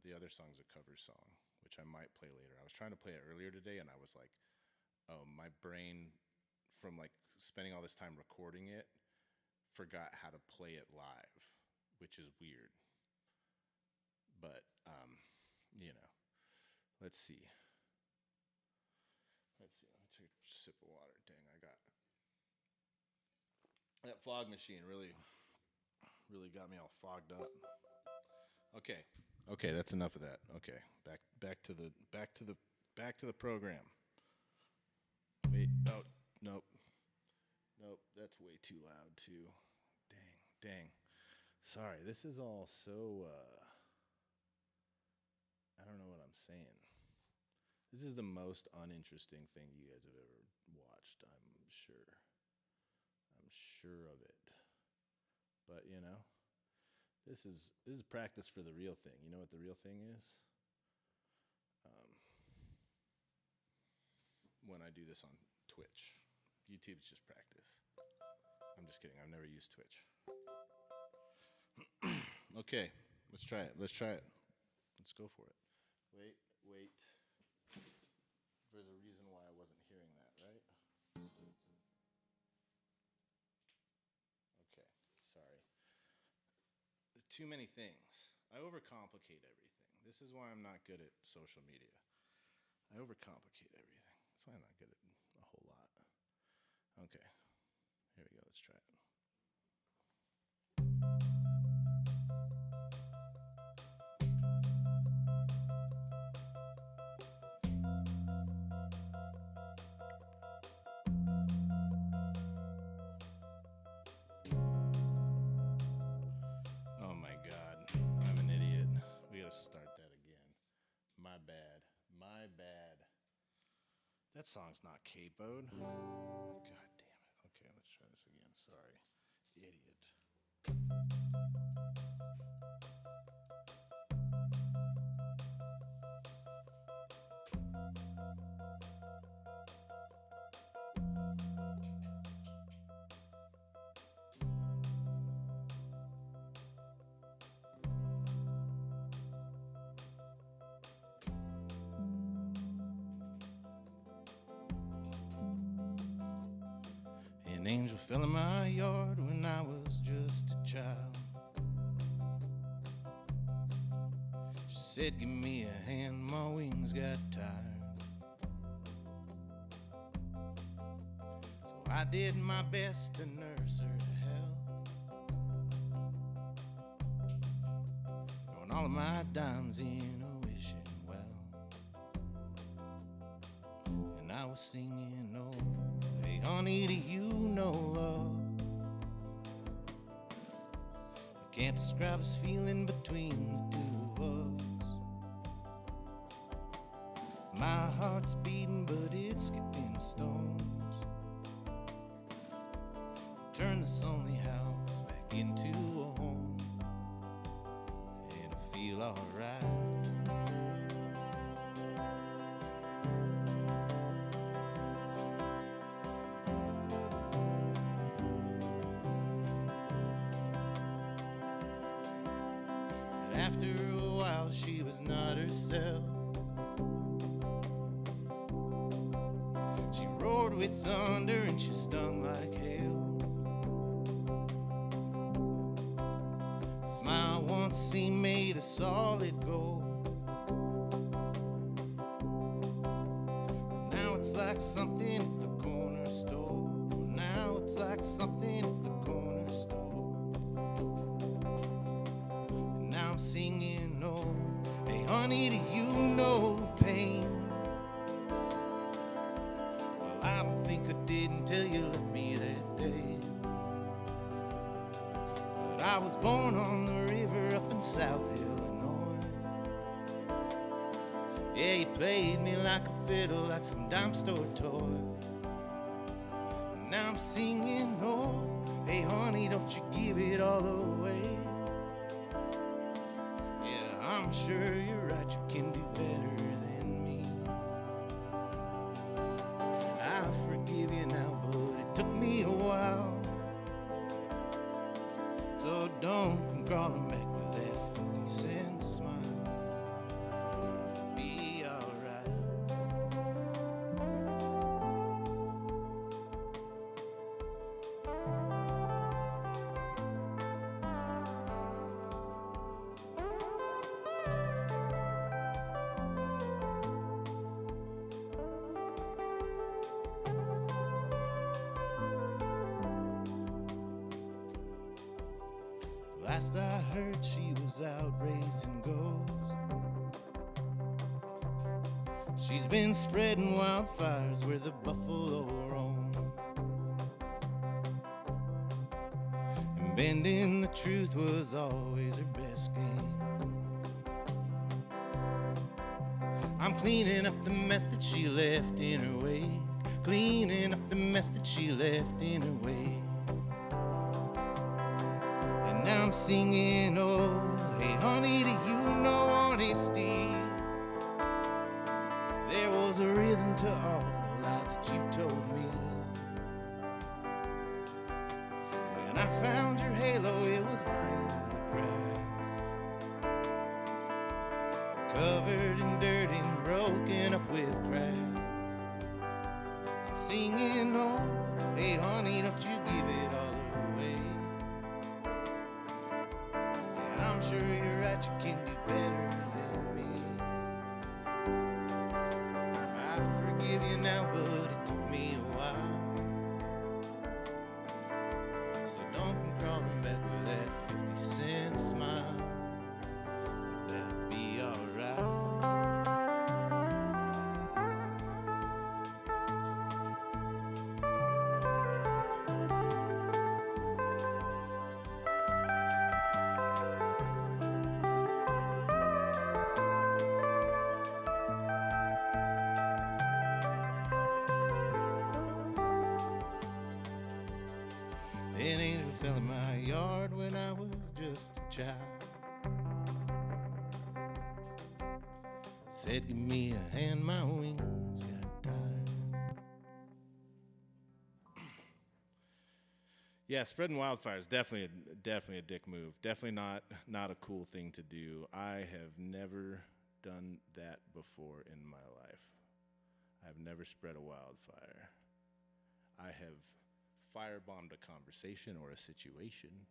The other song's a cover song, which I might play later. I was trying to play it earlier today, and I was like, oh, my brain, from like spending all this time recording it, forgot how to play it live, which is weird. But let's see. Let me take a sip of water. Dang, I got that fog machine really got me all fogged up. Okay, that's enough of that. Okay, back to the program. Wait, oh, nope, that's way too loud too. Dang. Sorry, this is all so. I don't know what I'm saying. This is the most uninteresting thing you guys have ever watched, I'm sure. I'm sure of it. But, this is practice for the real thing. You know what the real thing is? When I do this on Twitch. YouTube's just practice. I'm just kidding. I've never used Twitch. Okay, let's try it. Let's try it. Let's go for it. Wait. There's a reason why I wasn't hearing that, right? Okay, sorry. Too many things. I overcomplicate everything. This is why I'm not good at social media. I overcomplicate everything. That's why I'm not good at a whole lot. Okay, here we go. Let's try it. Oh my God, I'm an idiot. We gotta start that again. My bad. My bad. That song's not capoed. God damn it. Okay, let's try this again. Sorry. Idiot. An angel fell in my yard when I was just a child. She said, give me a hand, my wings got tired. So I did my best to nurse her to health, throwing all of my dimes in a wishing well. And I was singing, oh, hey honey, do you know love? I can't describe this feeling between the two of us. My heart's beating, but it's skipping stones. Turn this lonely house back into a home, and I feel alright. After a while, she was not herself. She roared with thunder and she stung like hail. Smile once seemed made of solid gold. Now it's like something at the corner store. Now it's like something at the corner store. I'm singing, oh, hey honey, do you know pain? Well, I don't think I did until you left me that day. But I was born on the river up in South Illinois. Yeah, you played me like a fiddle, like some dime store toy. Now I'm singing, oh, hey honey, don't you give it all away. I'm sure you're right, you can do better than me. I forgive you now, but it took me a while. So don't come crawling back with that 50-cent smile. It'll be alright. Last I heard, she was out raising ghosts. She's been spreading wildfires where the buffalo roam, and bending the truth was always her best game. I'm cleaning up the mess that she left in her wake, cleaning up the mess that she left in her wake. Now I'm singing, oh, hey honey, do you know honesty? There was a rhythm to all the lies that you told me. When I found your halo, it was lying in the covered in dirt and broken up with cracks. I'm singing, oh, hey honey, don't you give it all away. Yeah, I'm sure you're right, you can do better than me. I forgive you now, but it took me a while. So don't come crawling back with that 50-cent smile. Would that be alright? An angel fell in my yard when I was just a child. Said, give me a hand, my wings got tired. Yeah, spreading wildfires, definitely a dick move. Definitely not a cool thing to do. I have never done that before in my life. I've never spread a wildfire. I have firebombed a conversation or a situation,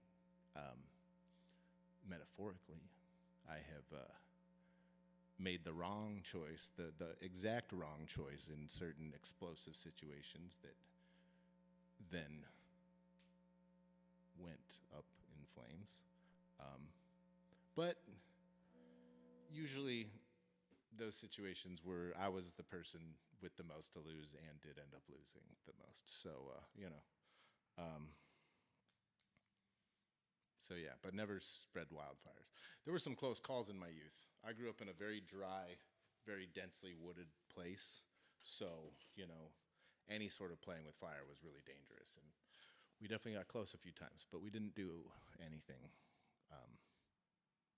metaphorically. I have made the wrong choice, the exact wrong choice in certain explosive situations that then went up in flames. But usually those situations where I was the person with the most to lose and did end up losing the most. So, So yeah, but never spread wildfires. There were some close calls in my youth. I grew up in a very dry, very densely wooded place. So, any sort of playing with fire was really dangerous. And we definitely got close a few times, but we didn't do anything.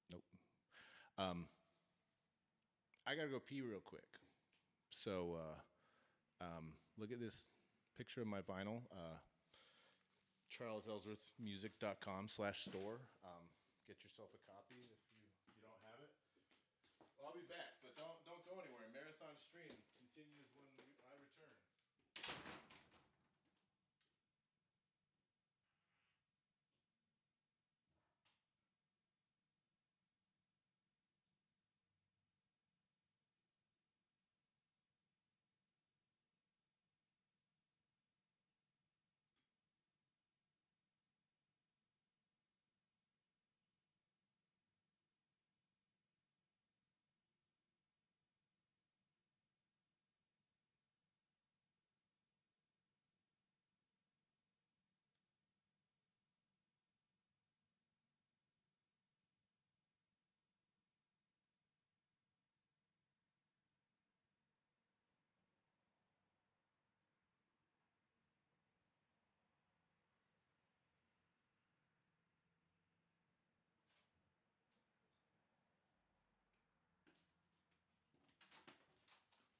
Nope. I gotta go pee real quick. So look at this picture of my vinyl. CharlesEllsworthMusic.com/store. Get yourself a copy if you don't have it. I'll be back, but don't go anywhere. Marathon Stream continues when I return.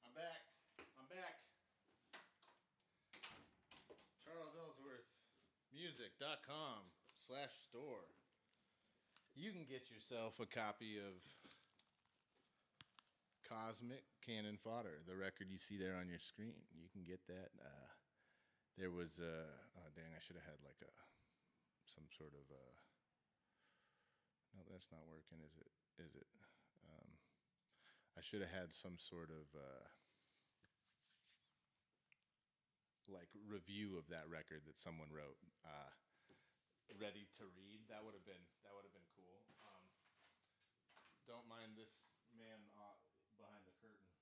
I'm back. CharlesEllsworthMusic.com/store. You can get yourself a copy of Cosmic Cannon Fodder, the record you see there on your screen. You can get that. There was oh dang, I should have had like some sort of no, that's not working, is it? I should have had some sort of like review of that record that someone wrote, ready to read. That would have been cool. Don't mind this man behind the curtain.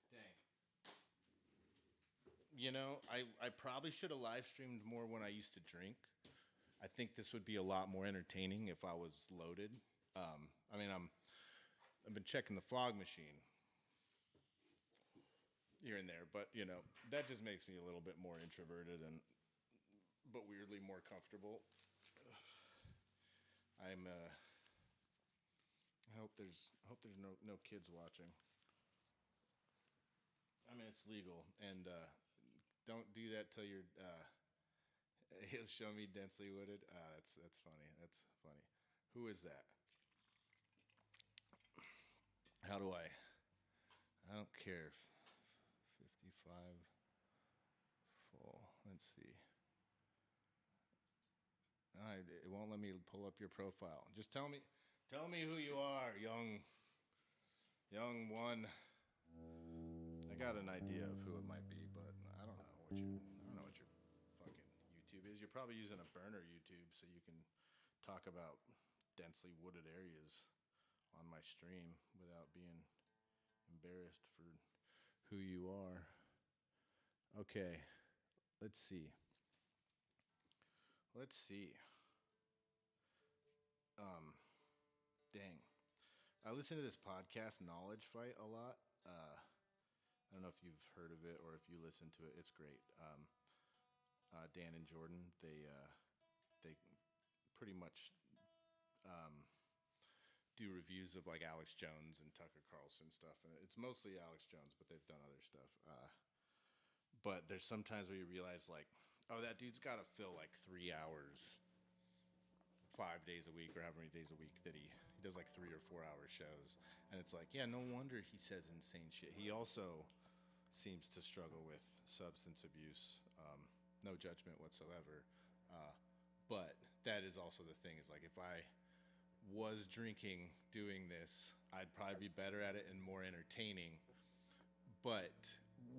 Dang. I probably should have live streamed more when I used to drink. I think this would be a lot more entertaining if I was loaded. I've been checking the fog machine here and there, but that just makes me a little bit more introverted but weirdly more comfortable. I hope there's no kids watching. I mean, it's legal, and don't do that till you're. He'll show me densely wooded. That's funny. Who is that? How do I don't care. 55 full. Let's see. All right, it won't let me pull up your profile. Just tell me who you are, young one. I got an idea of who it might be, but I don't know what your fucking YouTube is. You're probably using a burner YouTube so you can talk about densely wooded areas on my stream without being embarrassed for who you are. Okay, let's see. Dang. I listen to this podcast, Knowledge Fight, a lot. I don't know if you've heard of it or if you listen to it. It's great. Dan and Jordan, they pretty much do reviews of like Alex Jones and Tucker Carlson stuff, and it's mostly Alex Jones, but they've done other stuff. But there's sometimes where you realize like, oh, that dude's got to fill like 3 hours, 5 days a week, or however many days a week that he does like 3 or 4 hour shows, and it's like, yeah, no wonder he says insane shit. He also seems to struggle with substance abuse. No judgment whatsoever, but that is also the thing. Is like if I was drinking doing this, I'd probably be better at it and more entertaining, but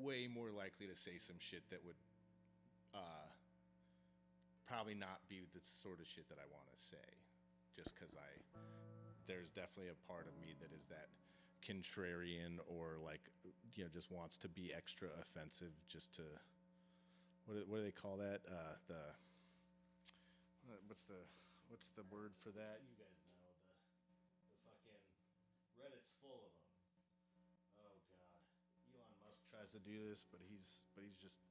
way more likely to say some shit that would probably not be the sort of shit that I want to say, just because there's definitely a part of me that is that contrarian, or like, you know, just wants to be extra offensive just to, what do they call that? What's the word for that? You guys know, the fucking Reddit's full of them. Oh God, Elon Musk tries to do this, but he's just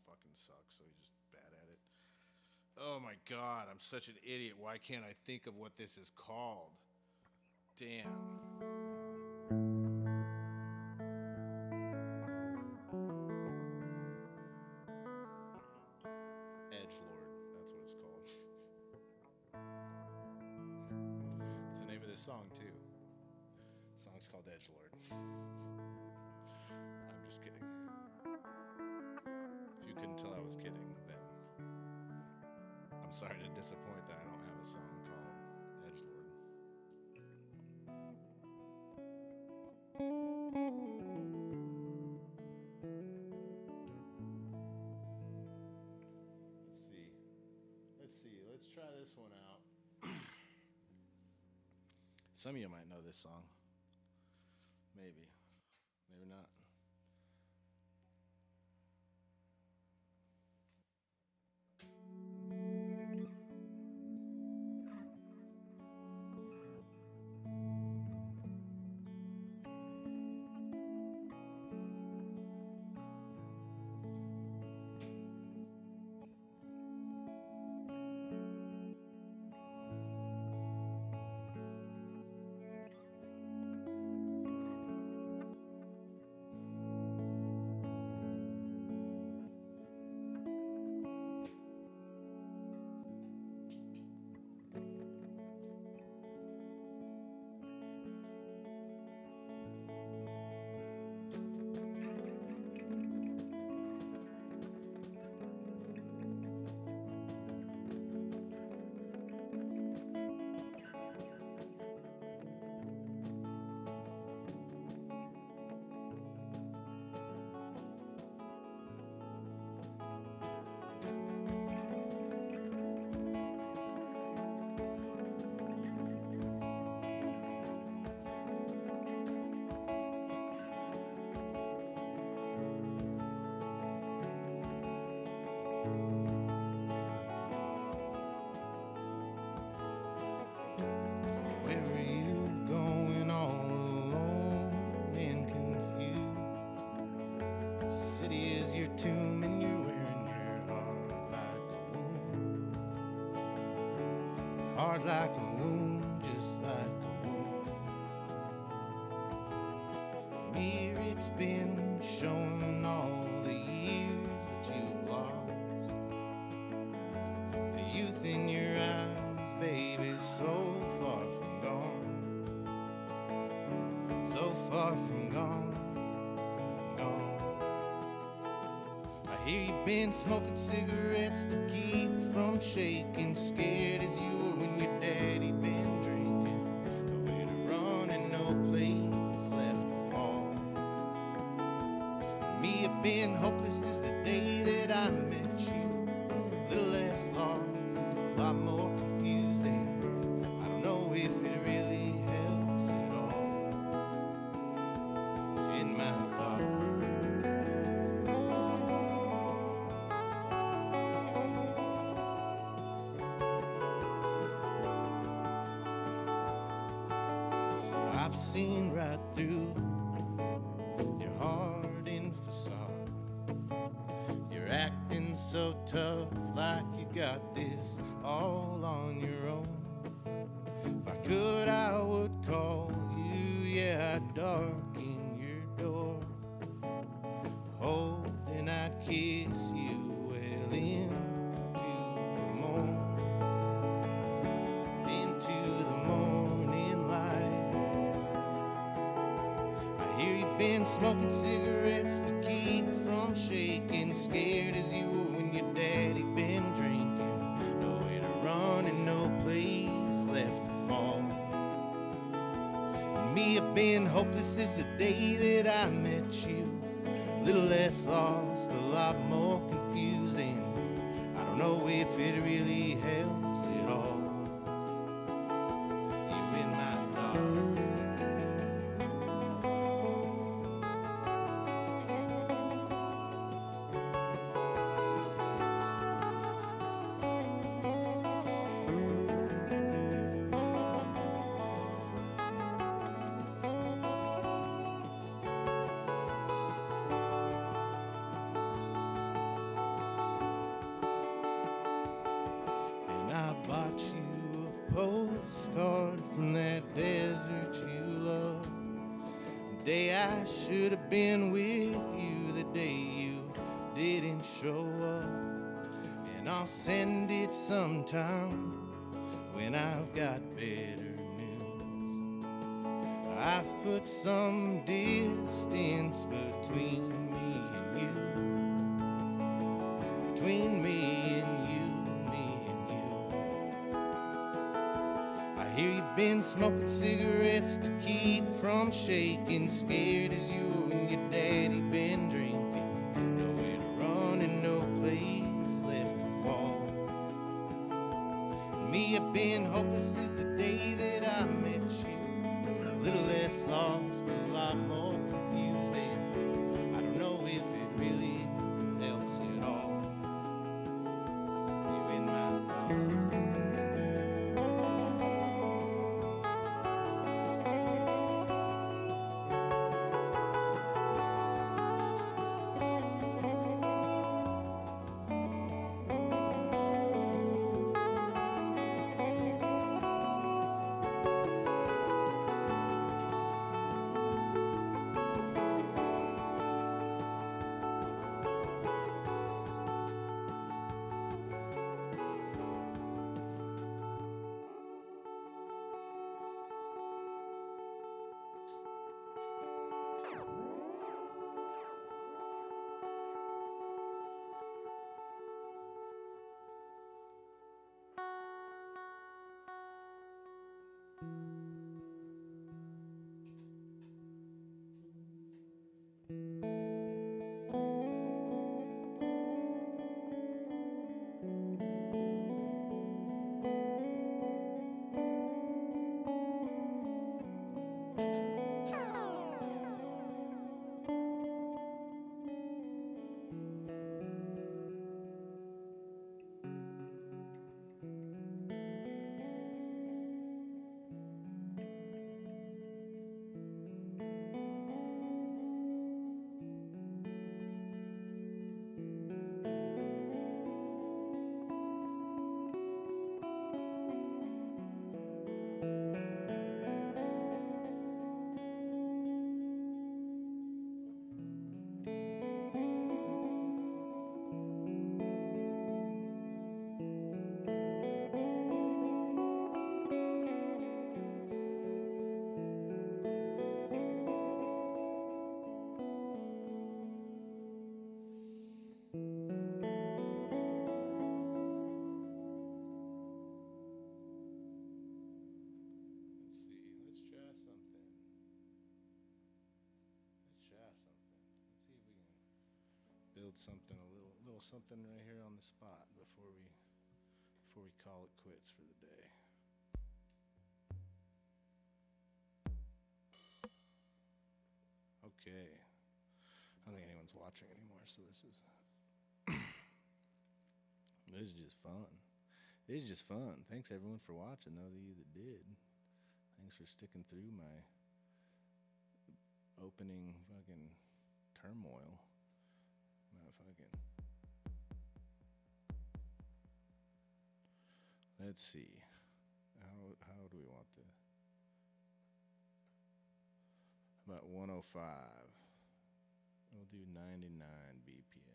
fucking sucks. So he's just bad at it. Oh my God, I'm such an idiot. Why can't I think of what this is called? Damn. Edgelord, that's what it's called. It's the name of this song too. The song's called Edgelord. I'm just kidding. If you couldn't tell I was kidding, then I'm sorry to disappoint that I don't have a song called Edgelord. Let's try this one out. Some of you might know this song. Maybe not. Where are you going all alone and confused? The city is your tomb and you're wearing your heart like a wound. Hard like a wound, just like a wound. Mirror, it's been showing all the years that you've lost. The youth in your eyes, baby, so far from gone, so far far from gone, gone. I hear you've been smoking cigarettes to keep from shaking, scared as you were when your daddy been drinking. Nowhere to run and no place left to fall. Me, I've been hopeless since the day that I met you. A little less lost, a lot more confused, and I don't know if it really helps at all. In my thoughts, I've seen right through your hardened facade. You're acting so tough, like you got this all on your own. If I could, I would call you, yeah, I'd darken your door. Hold and I'd kiss you well into the morning, into the morning light. I hear you've been smoking cigarettes to keep from shaking, scared as you were when your daddy been drinking. Nowhere to run and no place left to fall. And me, I've been hopeless since the day that I met you. A little less lost, a lot more confused, and I don't know if it really helps at all. You in my thoughts. I bought you a postcard from that desert you love. The day I should have been with you, the day you didn't show up. And I'll send it sometime when I've got better news. I've put some distance between me and you, between me and you. I hear you've been smoking cigarettes to keep from shaking, scared as you were when your daddy been drinking. Nowhere to run and no place left to fall. Me, I've been hopeless since the day that I met you. A little less lost, a lot more confused, and I don't know if it really helps at all. You in my thoughts. build something little something right here on the spot before we call it quits for the day. Okay. I don't think anyone's watching anymore, so this is just fun. This is just fun. Thanks everyone for watching, those of you that did. Thanks for sticking through my opening fucking turmoil. Let's see. How do we want this? About 105. We'll do 99 BPM.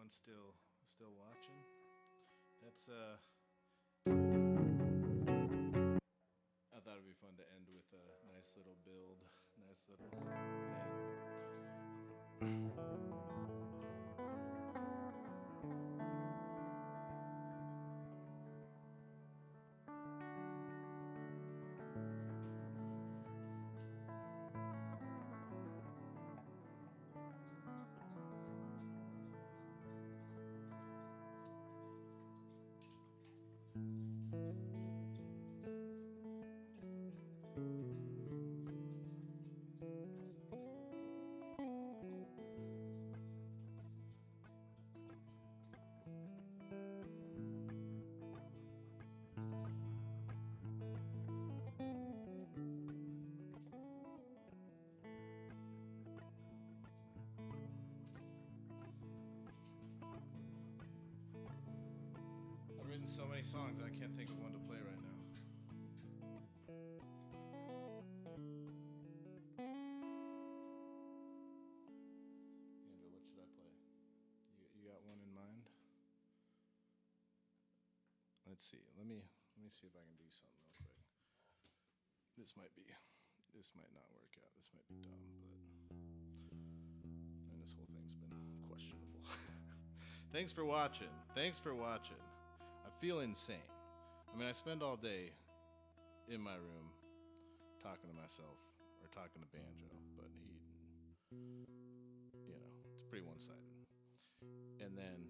Anyone still watching? That's I thought it'd be fun to end with a nice little build, nice little thing. I've written so many songs I can't think of one to play right now. Andrew, what should I play? You got one in mind? Let's see. Let me see if I can do something real quick. This might not work out. This might be dumb, and this whole thing's been questionable. Thanks for watching. I feel insane. I mean, I spend all day in my room talking to myself or talking to Banjo, but it's pretty one-sided. And then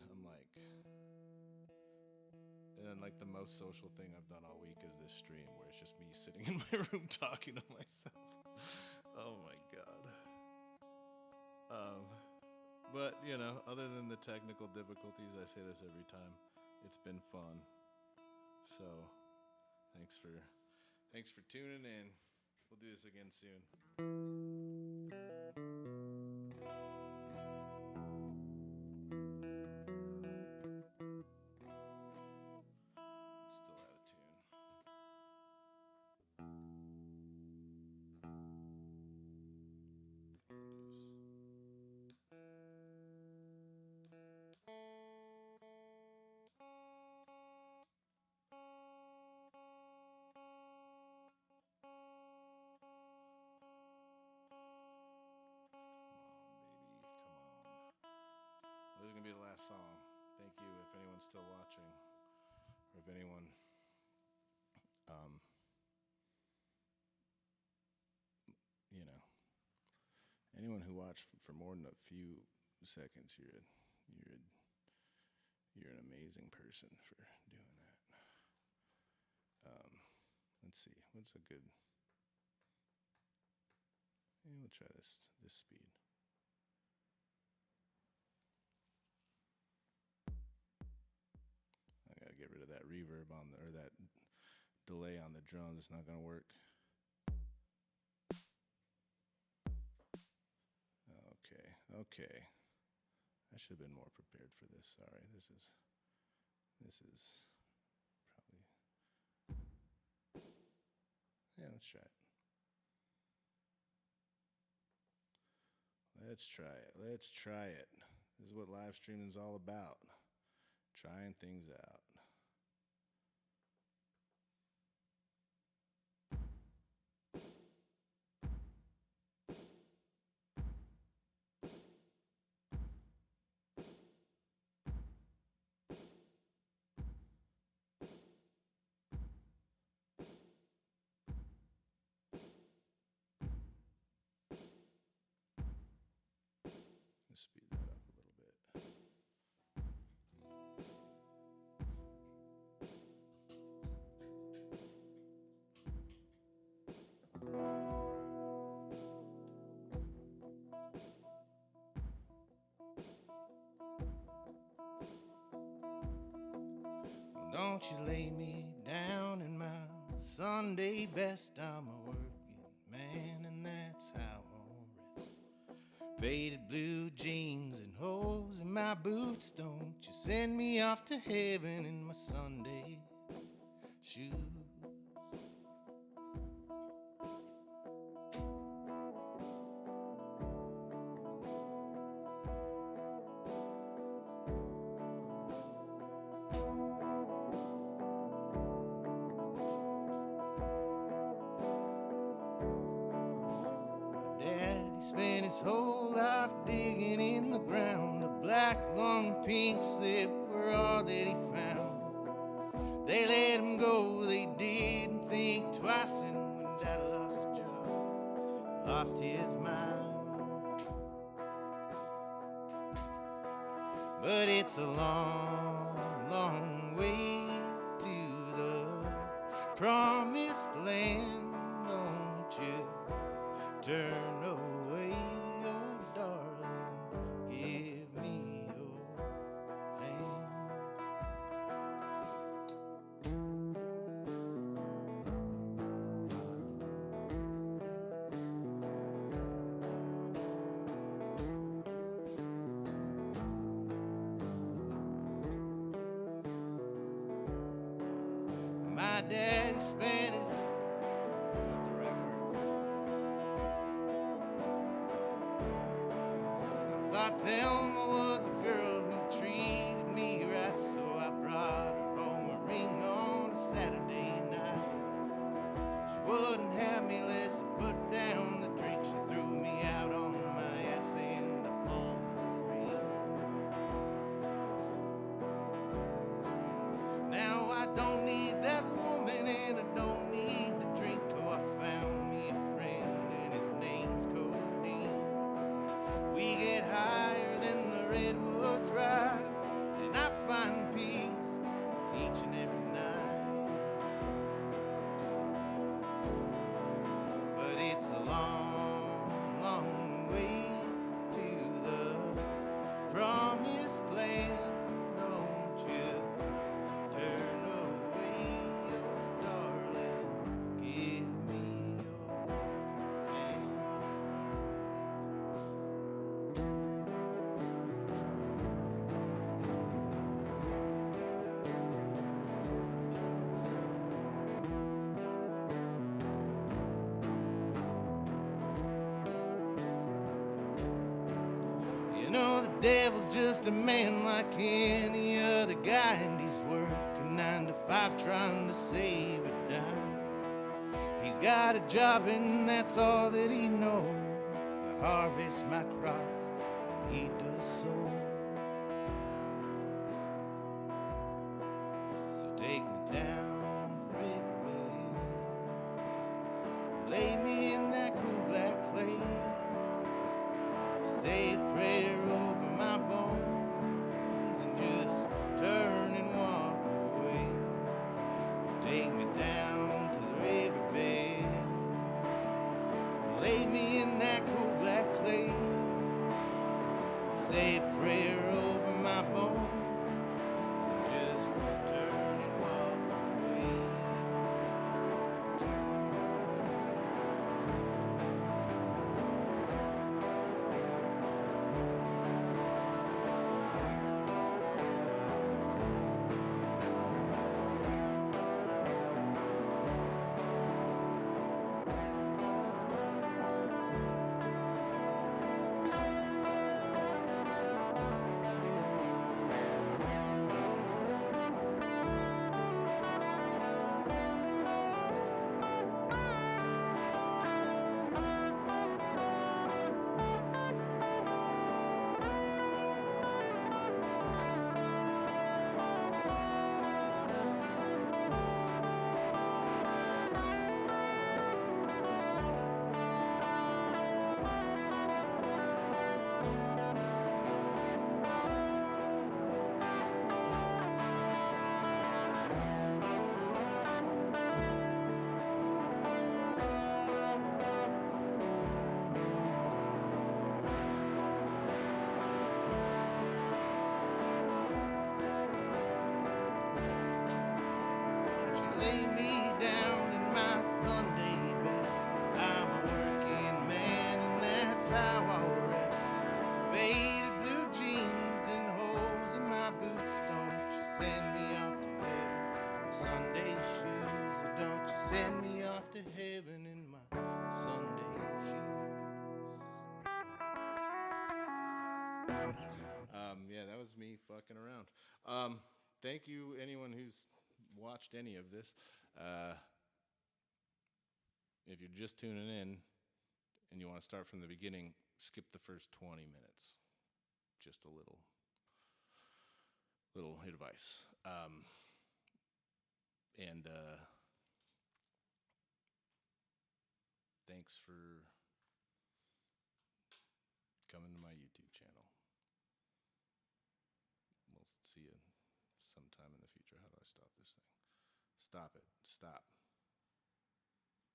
the most social thing I've done all week is this stream where it's just me sitting in my room talking to myself. Oh my God. But other than the technical difficulties, I say this every time, it's been fun. So thanks for tuning in. We'll do this again soon. Still out of tune. This is going to be the last song. Thank you if anyone's still watching, or if anyone anyone who watched for more than a few seconds, you're an amazing person for doing that. Let's see, what's a good, we'll try this speed. I gotta get rid of that reverb or that delay on the drums. It's not gonna work. Okay. I should have been more prepared for this. Sorry. This is probably. Yeah, let's try it. Let's try it. This is what live streaming is all about. Trying things out. Speed that up a little bit. Don't you lay me down in my Sunday best. I'm a working man, and that's how I'll rest. Faded blue jeans and holes in my boots. Don't you send me off to heaven in my Sunday shoes. his whole life digging in the ground. The black lung pink slip were all that he found. They let him go, they didn't think twice. And when Dad lost his job, lost his mind. But it's a long, long way to the promised land. Don't you turn away, oh darling, give me your hand. My daddy spent his, is that the right words? I thought Thelma was a girl who treated me right, so I brought her home a ring on a Saturday night. She wouldn't have me unless I put down the drink. She threw me out on my ass in the palm ring. Now I don't need that woman and I don't need the drink. Oh, I found me a friend and his name's Codeine. We get higher than the redwoods rise, and I find peace each and every night. But it's a long, long way to the promised land. Don't you turn away, oh darling, give me your hand. You know the devil's just a man like any other guy, and he's working 9 to 5 trying to save a dime. He's got a job and that's all that he knows. I harvest my crops and he does sow. So take me down the riverbed, lay me in that cool black clay. Say a prayer over my bones and just turn and walk away. Take me down to the riverbed, lay me in that cool black clay. Say a prayer over my bones and just turn and walk away. Lay me down in my Sunday best. I'm a working man and that's how I'll rest. Faded blue jeans and holes in my boots. Don't you send me off to heaven with Sunday shoes. Or don't you send me off to heaven in my Sunday shoes. Yeah, that was me fucking around. Thank you, anyone who's watched any of this. If you're just tuning in and you want to start from the beginning, skip the first 20 minutes. Just a little advice. And thanks for coming to my YouTube channel. We'll see you sometime in the future. How do I stop this thing? Stop it. Stop.